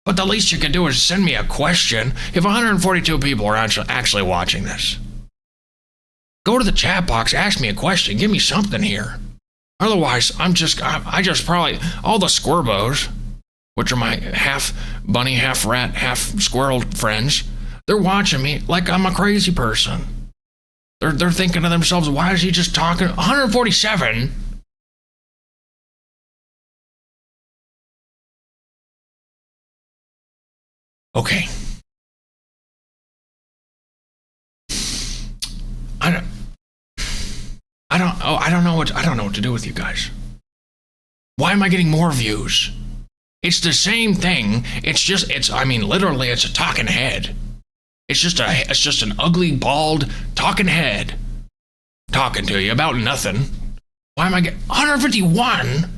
But the least you can do is send me a question. If 142 people are actually watching this, go to the chat box, ask me a question, give me something here. Otherwise, I just probably, all the squirbos, which are my half bunny, half rat, half squirrel friends, they're watching me like I'm a crazy person. They're thinking to themselves, why is he just talking? 147? Okay. I don't know what to do with you guys. Why am I getting more views? It's the same thing. Literally it's a talking head. It's just an ugly, bald talking head talking to you about nothing. Why am I getting 151?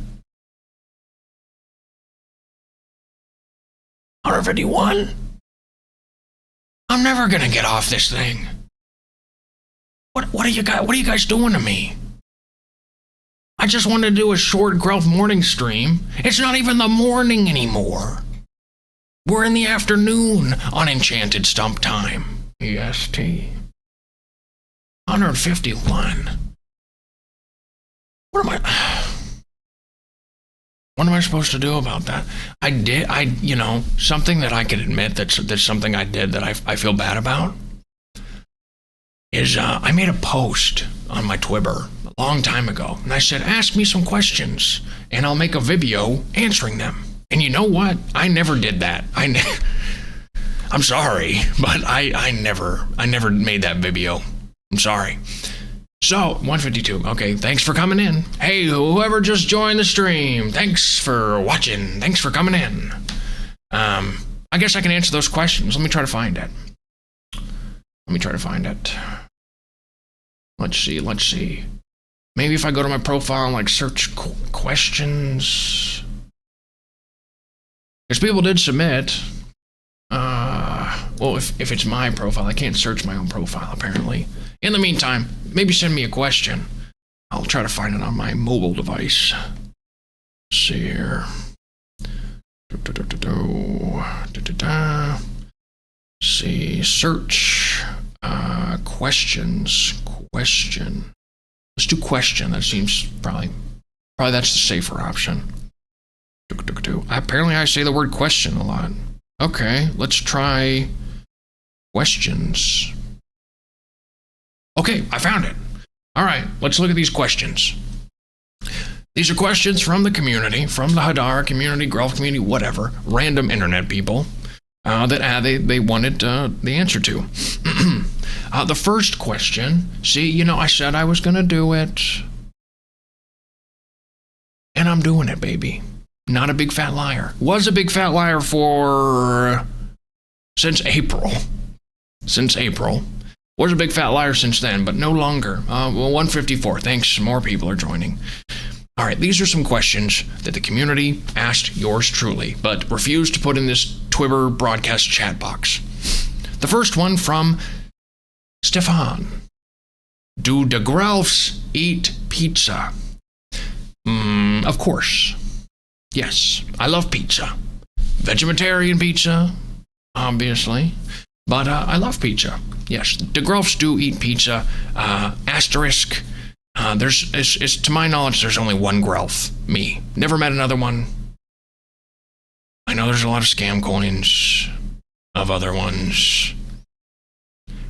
151? I'm never gonna get off this thing. What are you guys doing to me? I just wanted to do a short Grelf Morning stream. It's not even the morning anymore. We're in the afternoon on Enchanted Stump Time. EST. 151. What am I supposed to do about that? Something that I can admit that's something I did that I feel bad about is I made a post on my Twitter a long time ago, and I said, ask me some questions, and I'll make a video answering them. And you know what? I never did that. I'm sorry, but I never made that video. I'm sorry. So, 152. Okay, thanks for coming in. Hey, whoever just joined the stream, thanks for watching. Thanks for coming in. I guess I can answer those questions. Let me try to find it. Let's see. Maybe if I go to my profile and like search questions. Because people did submit. Well, if it's my profile, I can't search my own profile, apparently. In the meantime, maybe send me a question. I'll try to find it on my mobile device. Let's see here. See, search. Questions. Question. Let's do question. That seems probably that's the safer option. Apparently I say the word question a lot. Okay, let's try questions. Okay, I found it. All right, let's look at these questions. These are questions from the community, from the Hadara community, Grelf community, whatever, random internet people that they wanted the answer to. The first question, see, I said I was going to do it. And I'm doing it, baby. Not a big fat liar. Was a big fat liar since April. Was a big fat liar since then, but no longer. 154. Thanks. More people are joining. All right, these are some questions that the community asked yours truly, but refused to put in this Twitter broadcast chat box. The first one from Stefan. Do the Grelfs eat pizza? Of course. Yes, I love pizza. Vegetarian pizza, obviously, but I love pizza. Yes, the Grelfs do eat pizza. Asterisk. To my knowledge, there's only one Grelf. Me. Never met another one. I know there's a lot of scam coins of other ones,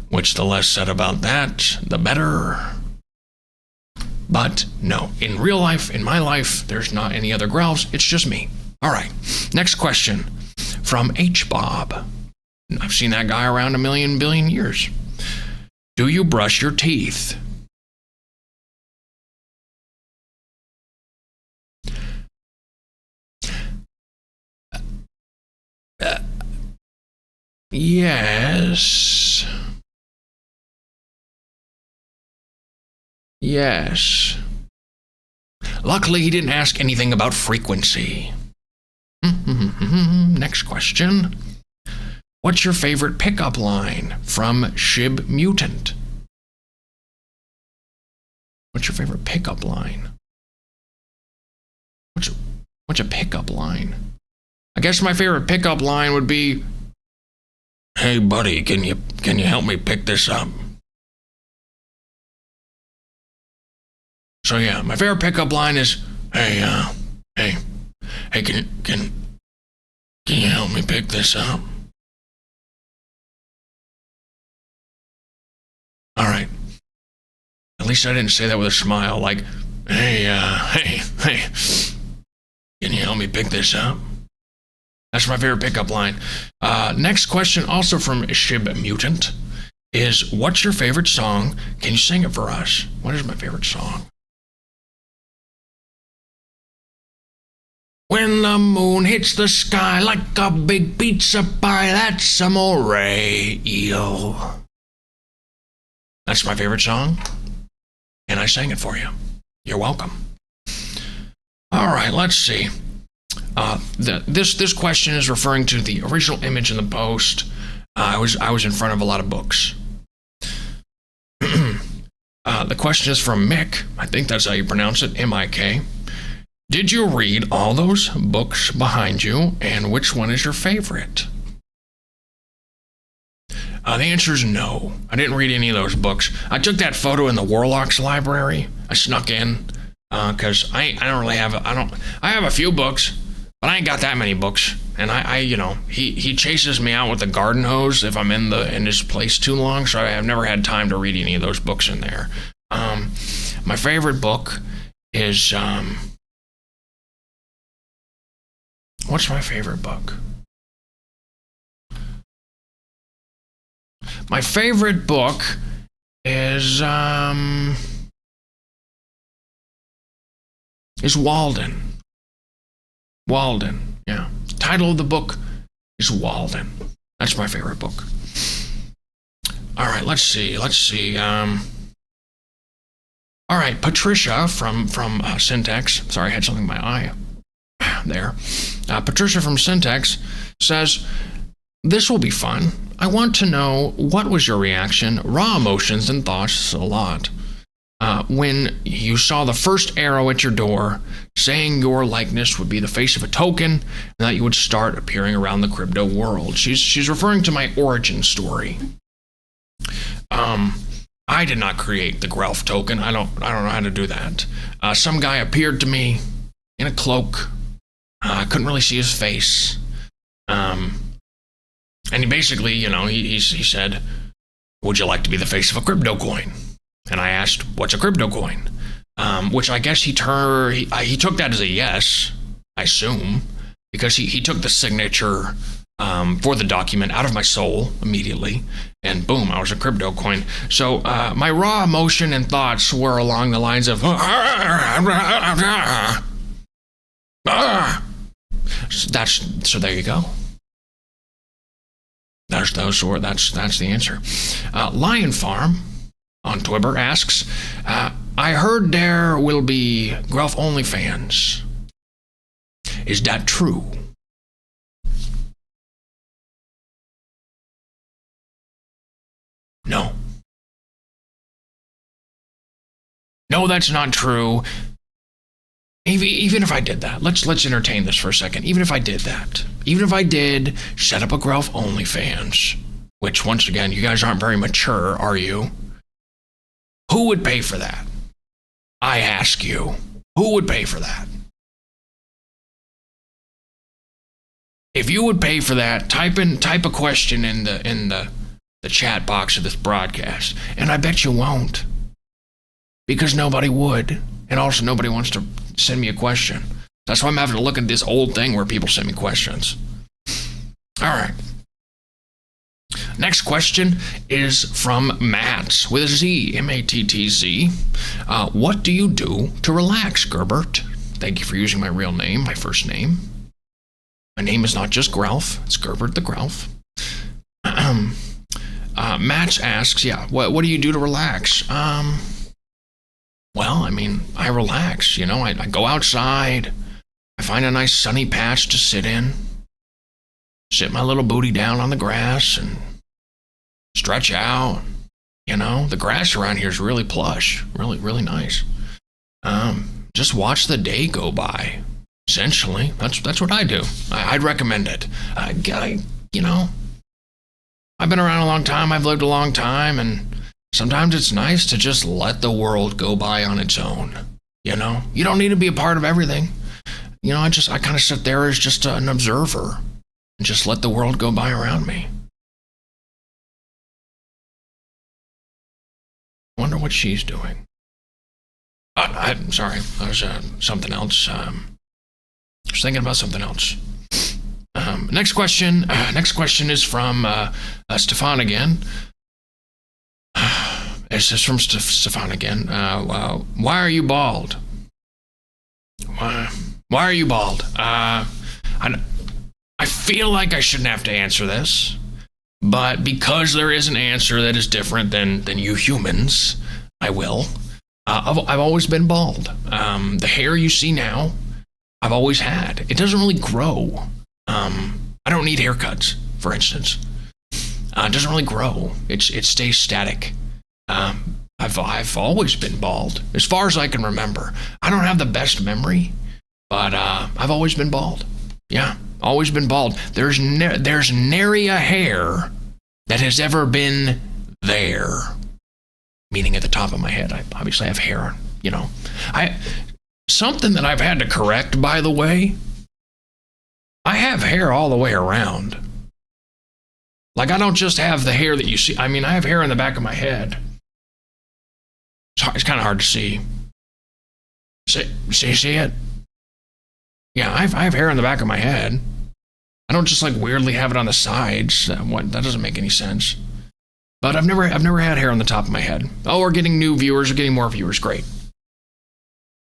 which the less said about that, the better. But no, in real life, in my life, there's not any other Grelfs. It's just me. All right. Next question from H. Bob. I've seen that guy around a million billion years. Do you brush your teeth? Yes. Yes. Luckily, he didn't ask anything about frequency. Next question. What's your favorite pickup line from Shib Mutant? What's your favorite pickup line? What's a pickup line? I guess my favorite pickup line would be, "Hey buddy, can you help me pick this up?" So yeah, my favorite pickup line is, "Hey, can you help me pick this up?" All right. At least I didn't say that with a smile, like, "Hey, can you help me pick this up?" That's my favorite pickup line. Next question, also from Shib Mutant, is, what's your favorite song? Can you sing it for us? What is my favorite song? When the moon hits the sky like a big pizza pie, that's amore-io. That's my favorite song, and I sang it for you. You're welcome. All right, let's see. This question is referring to the original image in the post. I was in front of a lot of books. The question is from Mick. I think that's how you pronounce it, M-I-K. Did you read all those books behind you, and which one is your favorite? The answer is no. I didn't read any of those books. I took that photo in the Warlocks library. I snuck in because I don't really have. I have a few books, but I ain't got that many books. And he chases me out with a garden hose if I'm in his place too long. So I have never had time to read any of those books in there. My favorite book is what's my favorite book? My favorite book is Walden. Walden, yeah. Title of the book is Walden. That's my favorite book. All right, let's see. All right, Patricia from Syntax. Sorry, I had something in my eye there. Patricia from Syntax says, "This will be fun. I want to know, what was your reaction, raw emotions and thoughts a lot, when you saw the first arrow at your door saying your likeness would be the face of a token and that you would start appearing around the crypto world?" She's referring to my origin story. I did not create the Grelf token. I don't know how to do that. Some guy appeared to me in a cloak. I couldn't really see his face. And he basically, he said, "Would you like to be the face of a crypto coin?" And I asked, "What's a crypto coin?" Which I guess he took that as a yes, I assume, because he took the signature for the document out of my soul immediately, and boom, I was a crypto coin. So my raw emotion and thoughts were along the lines of, so there you go. That's the answer. Lion Farm on Twitter asks, "I heard there will be Grelf OnlyFans. Is that true?" No. No, that's not true. Even if I did that, let's entertain this for a second. Even if I did that, even if I did set up a Grelf OnlyFans, which once again, you guys aren't very mature, are you? Who would pay for that? I ask you, who would pay for that? If you would pay for that, type a question in the chat box of this broadcast, and I bet you won't, because nobody would, and also nobody wants to send me a question. That's why I'm having to look at this old thing where people send me questions. All right. Next question is from Matts with a Z, M-A-T-T-Z. What do you do to relax, Gerbert? Thank you for using my real name, my first name. My name is not just Grelf, it's Gerbert the Grelf. Matts asks, what do you do to relax? Well, I relax, I go outside, I find a nice sunny patch to sit in, sit my little booty down on the grass and stretch out. The grass around here is really plush, really, really nice. Just watch the day go by. Essentially, that's what I do. I'd recommend it. I've been around a long time. I've lived a long time, and sometimes it's nice to just let the world go by on its own. You don't need to be a part of everything. I kind of sit there as just an observer and just let the world go by around me. Wonder what she's doing. I'm sorry. I was something else. I was thinking about something else. Next question. Next question is from Stefan again. This is from Stefan again. Why are you bald? Why are you bald? I feel like I shouldn't have to answer this, but because there is an answer that is different than you humans, I will. I've always been bald. The hair you see now, I've always had. It doesn't really grow. I don't need haircuts, for instance. It doesn't really grow. It stays static. I've always been bald, as far as I can remember. I don't have the best memory, but I've always been bald. Yeah, always been bald. There's nary a hair that has ever been there. Meaning at the top of my head. I obviously have hair, something that I've had to correct, by the way. I have hair all the way around. Like, I don't just have the hair that you see. I mean, I have hair in the back of my head. It's kind of hard to see. See it? Yeah, I have hair in the back of my head. I don't just weirdly have it on the sides. That doesn't make any sense. But I've never had hair on the top of my head. Oh, we're getting new viewers. We're getting more viewers. Great.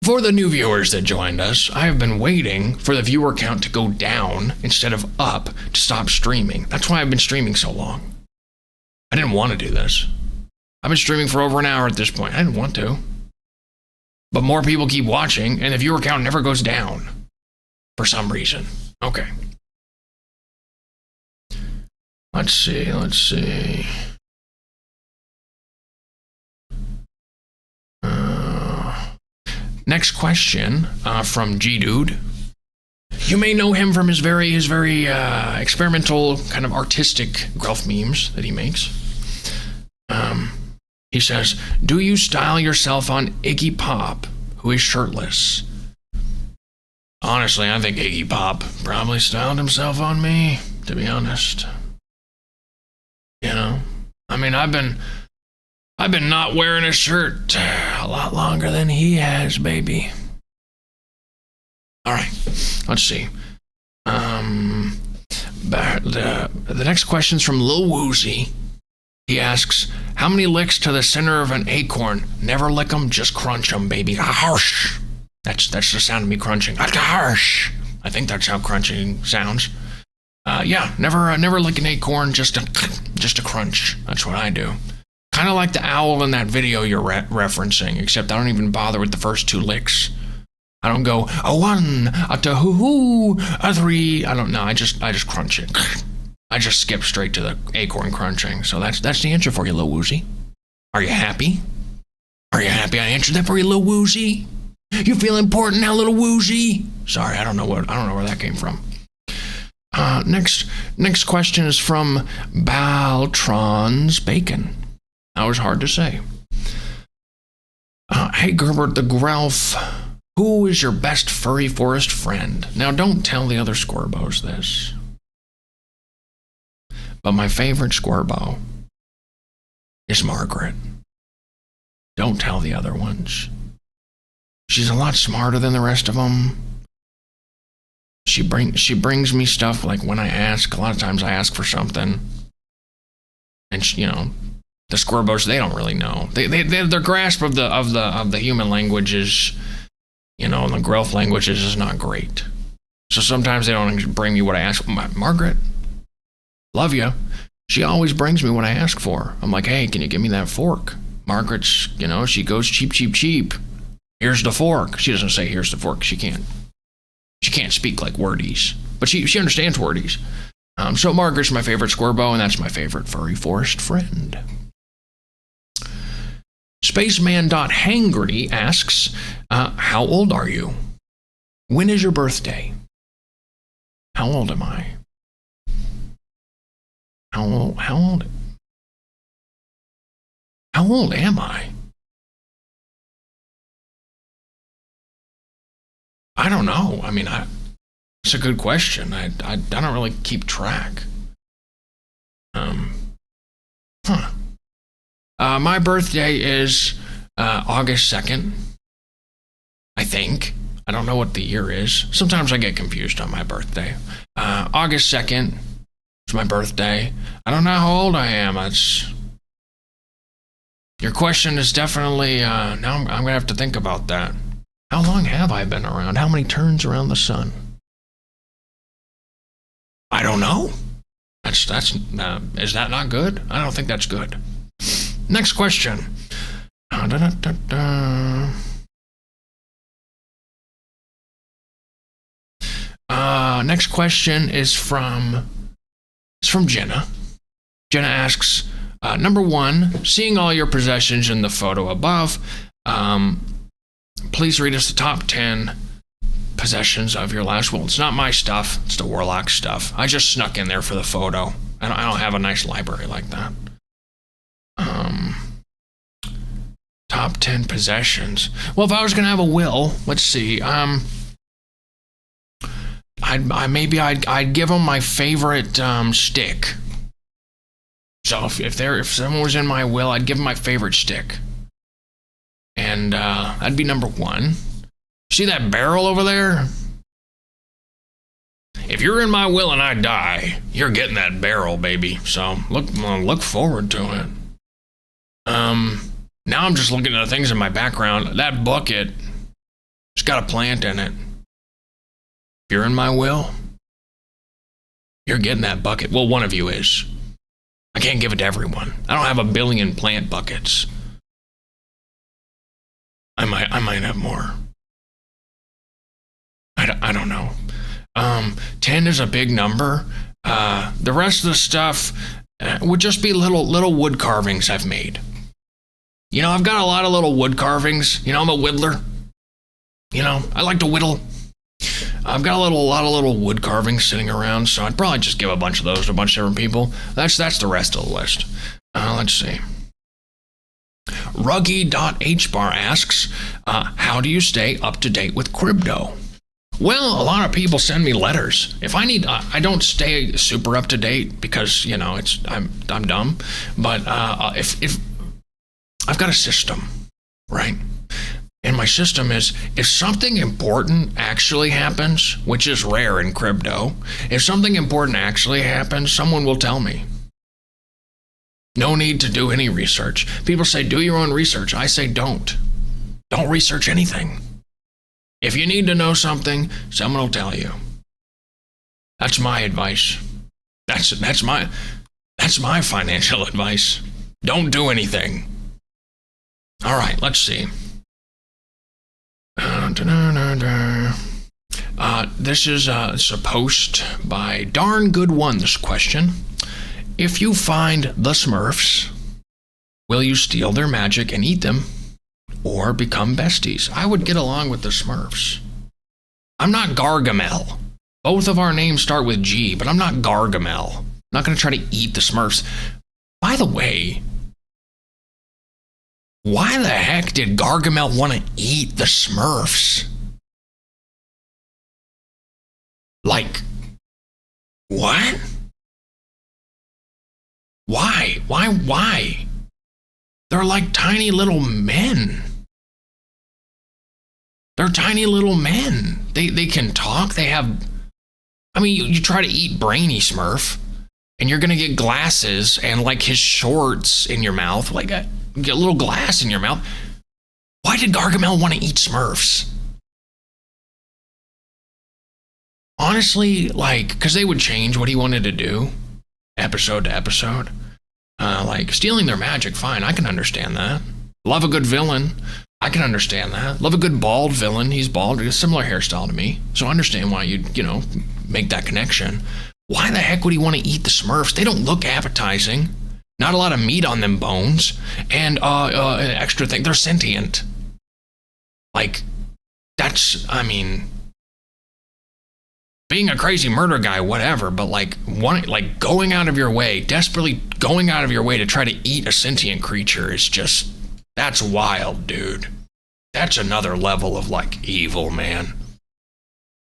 For the new viewers that joined us, I have been waiting for the viewer count to go down instead of up to stop streaming. That's why I've been streaming so long. I didn't want to do this. I've been streaming for over an hour at this point. I didn't want to. But more people keep watching, and the viewer count never goes down. For some reason. Okay. Let's see. Next question from G-Dude. You may know him from his very experimental, kind of artistic Grelf memes that he makes. He says, do you style yourself on Iggy Pop, who is shirtless? Honestly, I think Iggy Pop probably styled himself on me, to be honest. I mean, I've been not wearing a shirt a lot longer than he has, baby. All right, let's see. The next question's from Lil Woozy. He asks, how many licks to the center of an acorn? Never lick them, just crunch them, baby. Harsh. That's the sound of me crunching. Harsh. I think that's how crunching sounds. Yeah, never lick an acorn, just a crunch. That's what I do. Kind of like the owl in that video you're referencing, except I don't even bother with the first two licks. I don't go a one, a two, a three. I don't know. I just crunch it. I just skip straight to the acorn crunching. So that's the answer for you, Lil Woozy. Are you happy? Are you happy I answered that for you, Lil Woozy? You feel important now, Little Woozy? Sorry, I don't know where that came from. Next question is from Baltron's Bacon. That was hard to say. Hey, Gerbert the Grelf, who is your best furry forest friend? Now, don't tell the other squirbows this. But my favorite squirbo is Margaret. Don't tell the other ones. She's a lot smarter than the rest of them. She brings me stuff like when I ask. A lot of times I ask for something, and the squirbows, they don't really know. Their grasp of the human language is, and the Grelf languages is not great. So sometimes they don't bring me what I ask. Margaret, love you. She always brings me what I ask for. I'm like, hey, can you give me that fork? Margaret's, she goes cheap, cheap, cheap. Here's the fork. She doesn't say here's the fork. She can't speak like wordies, but she understands wordies. So Margaret's my favorite Squirbo, and that's my favorite furry forest friend. Spaceman.hangry asks, how old are you? When is your birthday? How old am I? How old am I? I don't know. I mean, it's a good question. I don't really keep track. My birthday is August 2nd, I think. I don't know what the year is. Sometimes I get confused on my birthday. August 2nd is my birthday. I don't know how old I am. Your question is definitely, now I'm going to have to think about that. How long have I been around? How many turns around the sun? I don't know. Is that not good? I don't think that's good. Next question. Next question is from Jenna. Jenna asks, number 1, seeing all your possessions in the photo above, please read us the top 10 possessions of your last will. It's not my stuff. It's the Warlock stuff. I just snuck in there for the photo. I don't have a nice library like that. Top 10 possessions. Well, if I was going to have a will, let's see. I'd give them my favorite stick. So if someone was in my will, I'd give them my favorite stick. And that'd be number 1. See that barrel over there? If you're in my will and I die, you're getting that barrel, baby. So look forward to it. Now I'm just looking at the things in my background. That bucket, it's got a plant in it. If you're in my will, you're getting that bucket. Well, one of you is. I can't give it to everyone. I don't have 1 billion plant buckets. I might have more. I don't know. 10 is a big number. The rest of the stuff would just be little wood carvings I've made. You know, I've got a lot of little wood carvings. You know, I'm a whittler. You know, I like to whittle. I've got a lot of little wood carvings sitting around, so I'd probably just give a bunch of those to a bunch of different people. That's the rest of the list. Let's see. Ruggy.hbar asks, how do you stay up to date with crypto? Well, a lot of people send me letters. If I need, I don't stay super up to date because, you know, I'm dumb. But if I've got a system, right? And my system is, if something important actually happens, which is rare in crypto, if something important actually happens, someone will tell me. No need to do any research. People say, do your own research. I say, don't. Don't research anything. If you need to know something, someone will tell you. That's my advice. That's my financial advice. Don't do anything. All right, let's see. This is a post by Darn Good One, this question. If you find the Smurfs, will you steal their magic and eat them, or become besties? I would get along with the Smurfs. I'm not Gargamel. Both of our names start with G, but I'm not Gargamel. I'm not going to try to eat the Smurfs. By the way, why the heck did Gargamel want to eat the Smurfs? Like, what? Why? They're like tiny little men. They're tiny little men. They can talk. They have, I mean, you try to eat Brainy Smurf, and you're going to get glasses and like his shorts in your mouth, like get a little glass in your mouth. Why did Gargamel want to eat Smurfs? Honestly, like, because they would change what he wanted to do episode to episode. Like, stealing their magic, fine, I can understand that. Love a good villain, I can understand that. Love a good bald villain, he's bald, a similar hairstyle to me. So I understand why you'd, make that connection. Why the heck would he want to eat the Smurfs? They don't look appetizing. Not a lot of meat on them bones. And an extra thing, they're sentient. Like, that's, I mean, being a crazy murder guy, whatever, but like going out of your way, desperately going out of your way to try to eat a sentient creature is just, that's wild, dude. That's another level of like evil, man.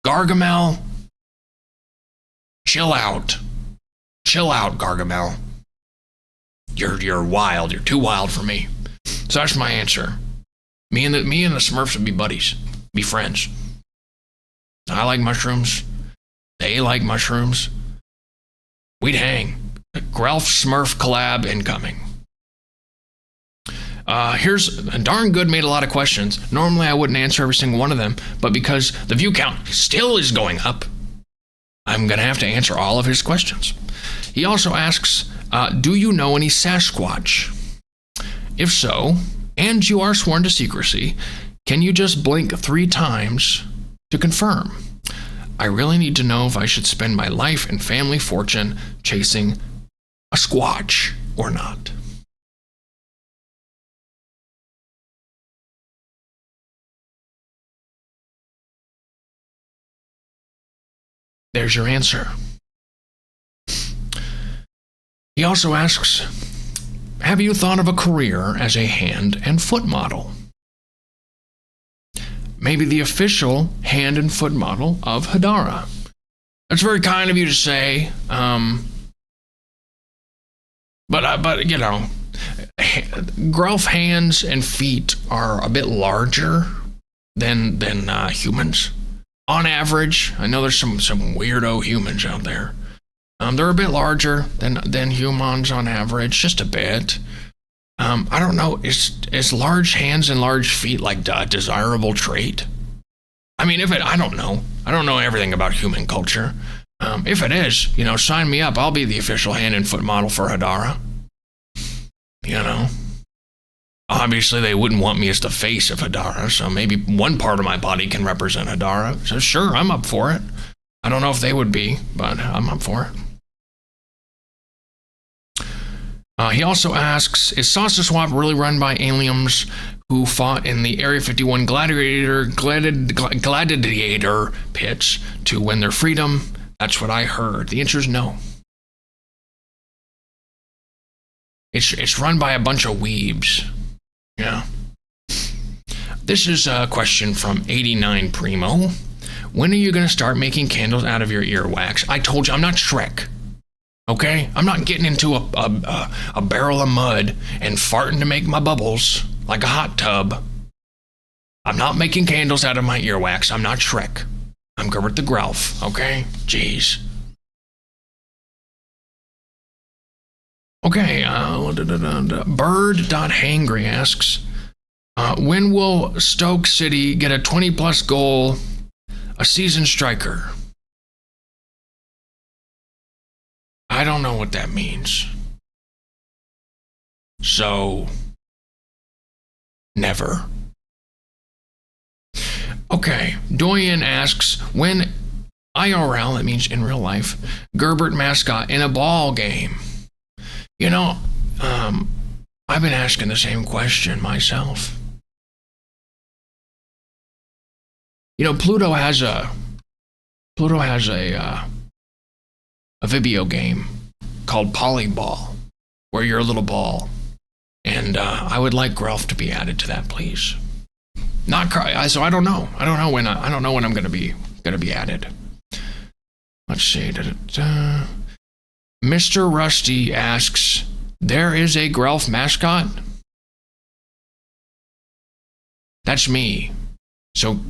Gargamel, chill out. Chill out, Gargamel. You're wild. You're too wild for me. So that's my answer. Me and the Smurfs would be buddies, be friends. I like mushrooms. They like mushrooms. We'd hang. Grelf Smurf collab incoming. Here's darn good, made a lot of questions. Normally I wouldn't answer every single one of them, but because the view count still is going up, I'm going to have to answer all of his questions. He also asks, do you know any Sasquatch? If so, and you are sworn to secrecy, can you just blink 3 times to confirm? I really need to know if I should spend my life and family fortune chasing a squatch or not. There's your answer. He also asks, have you thought of a career as a hand and foot model? Maybe the official hand and foot model of Hadara. That's very kind of you to say. But you know, Grelf hands and feet are a bit larger than humans. On average, I know there's some weirdo humans out there. They're a bit larger than humans on average, just a bit. I don't know, is large hands and large feet like a desirable trait? I mean, I don't know. I don't know everything about human culture. If it is, sign me up. I'll be the official hand and foot model for Hadara. Obviously they wouldn't want me as the face of Hadara, so maybe one part of my body can represent Hadara. So sure, I'm up for it. I don't know if they would be, but I'm up for it. He also asks, is Sausage Swap really run by aliens who fought in the Area 51 gladiator pits to win their freedom? That's what I heard. The answer is no. It's run by a bunch of weebs. Yeah. This is a question from 89 Primo. When are you going to start making candles out of your earwax? I told you, I'm not Shrek. Okay? I'm not getting into a barrel of mud and farting to make my bubbles like a hot tub. I'm not making candles out of my earwax. I'm not Shrek. I'm Gerbert the Grelf. Okay? Jeez. Okay, Bird.hangry asks, when will Stoke City get a 20-plus goal, a season striker? I don't know what that means. So, never. Okay, Doyen asks, when IRL, that means in real life, Gerbert mascot in a ball game? I've been asking the same question myself. Pluto has a video game called Polyball, where you're a little ball, and I would like Grelf to be added to that, please. So I don't know. I don't know when I'm going to be added. Let's see. Mr. Rusty asks, there is a Grelf mascot? That's me. So,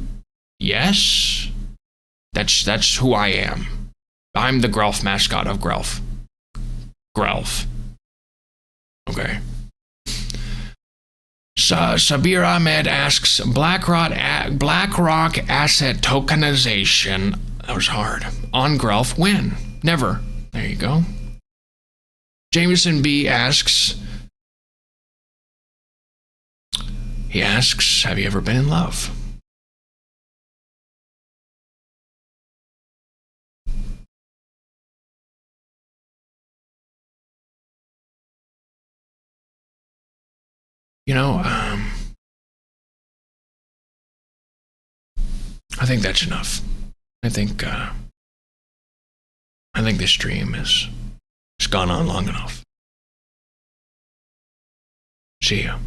yes, that's who I am. I'm the Grelf mascot of Grelf. Grelf. Okay. Sabir Ahmed asks, BlackRock asset tokenization, that was hard, on Grelf, when? Never. There you go. Jameson B asks, have you ever been in love? You know, I think that's enough. I think this stream has gone on long enough. See ya.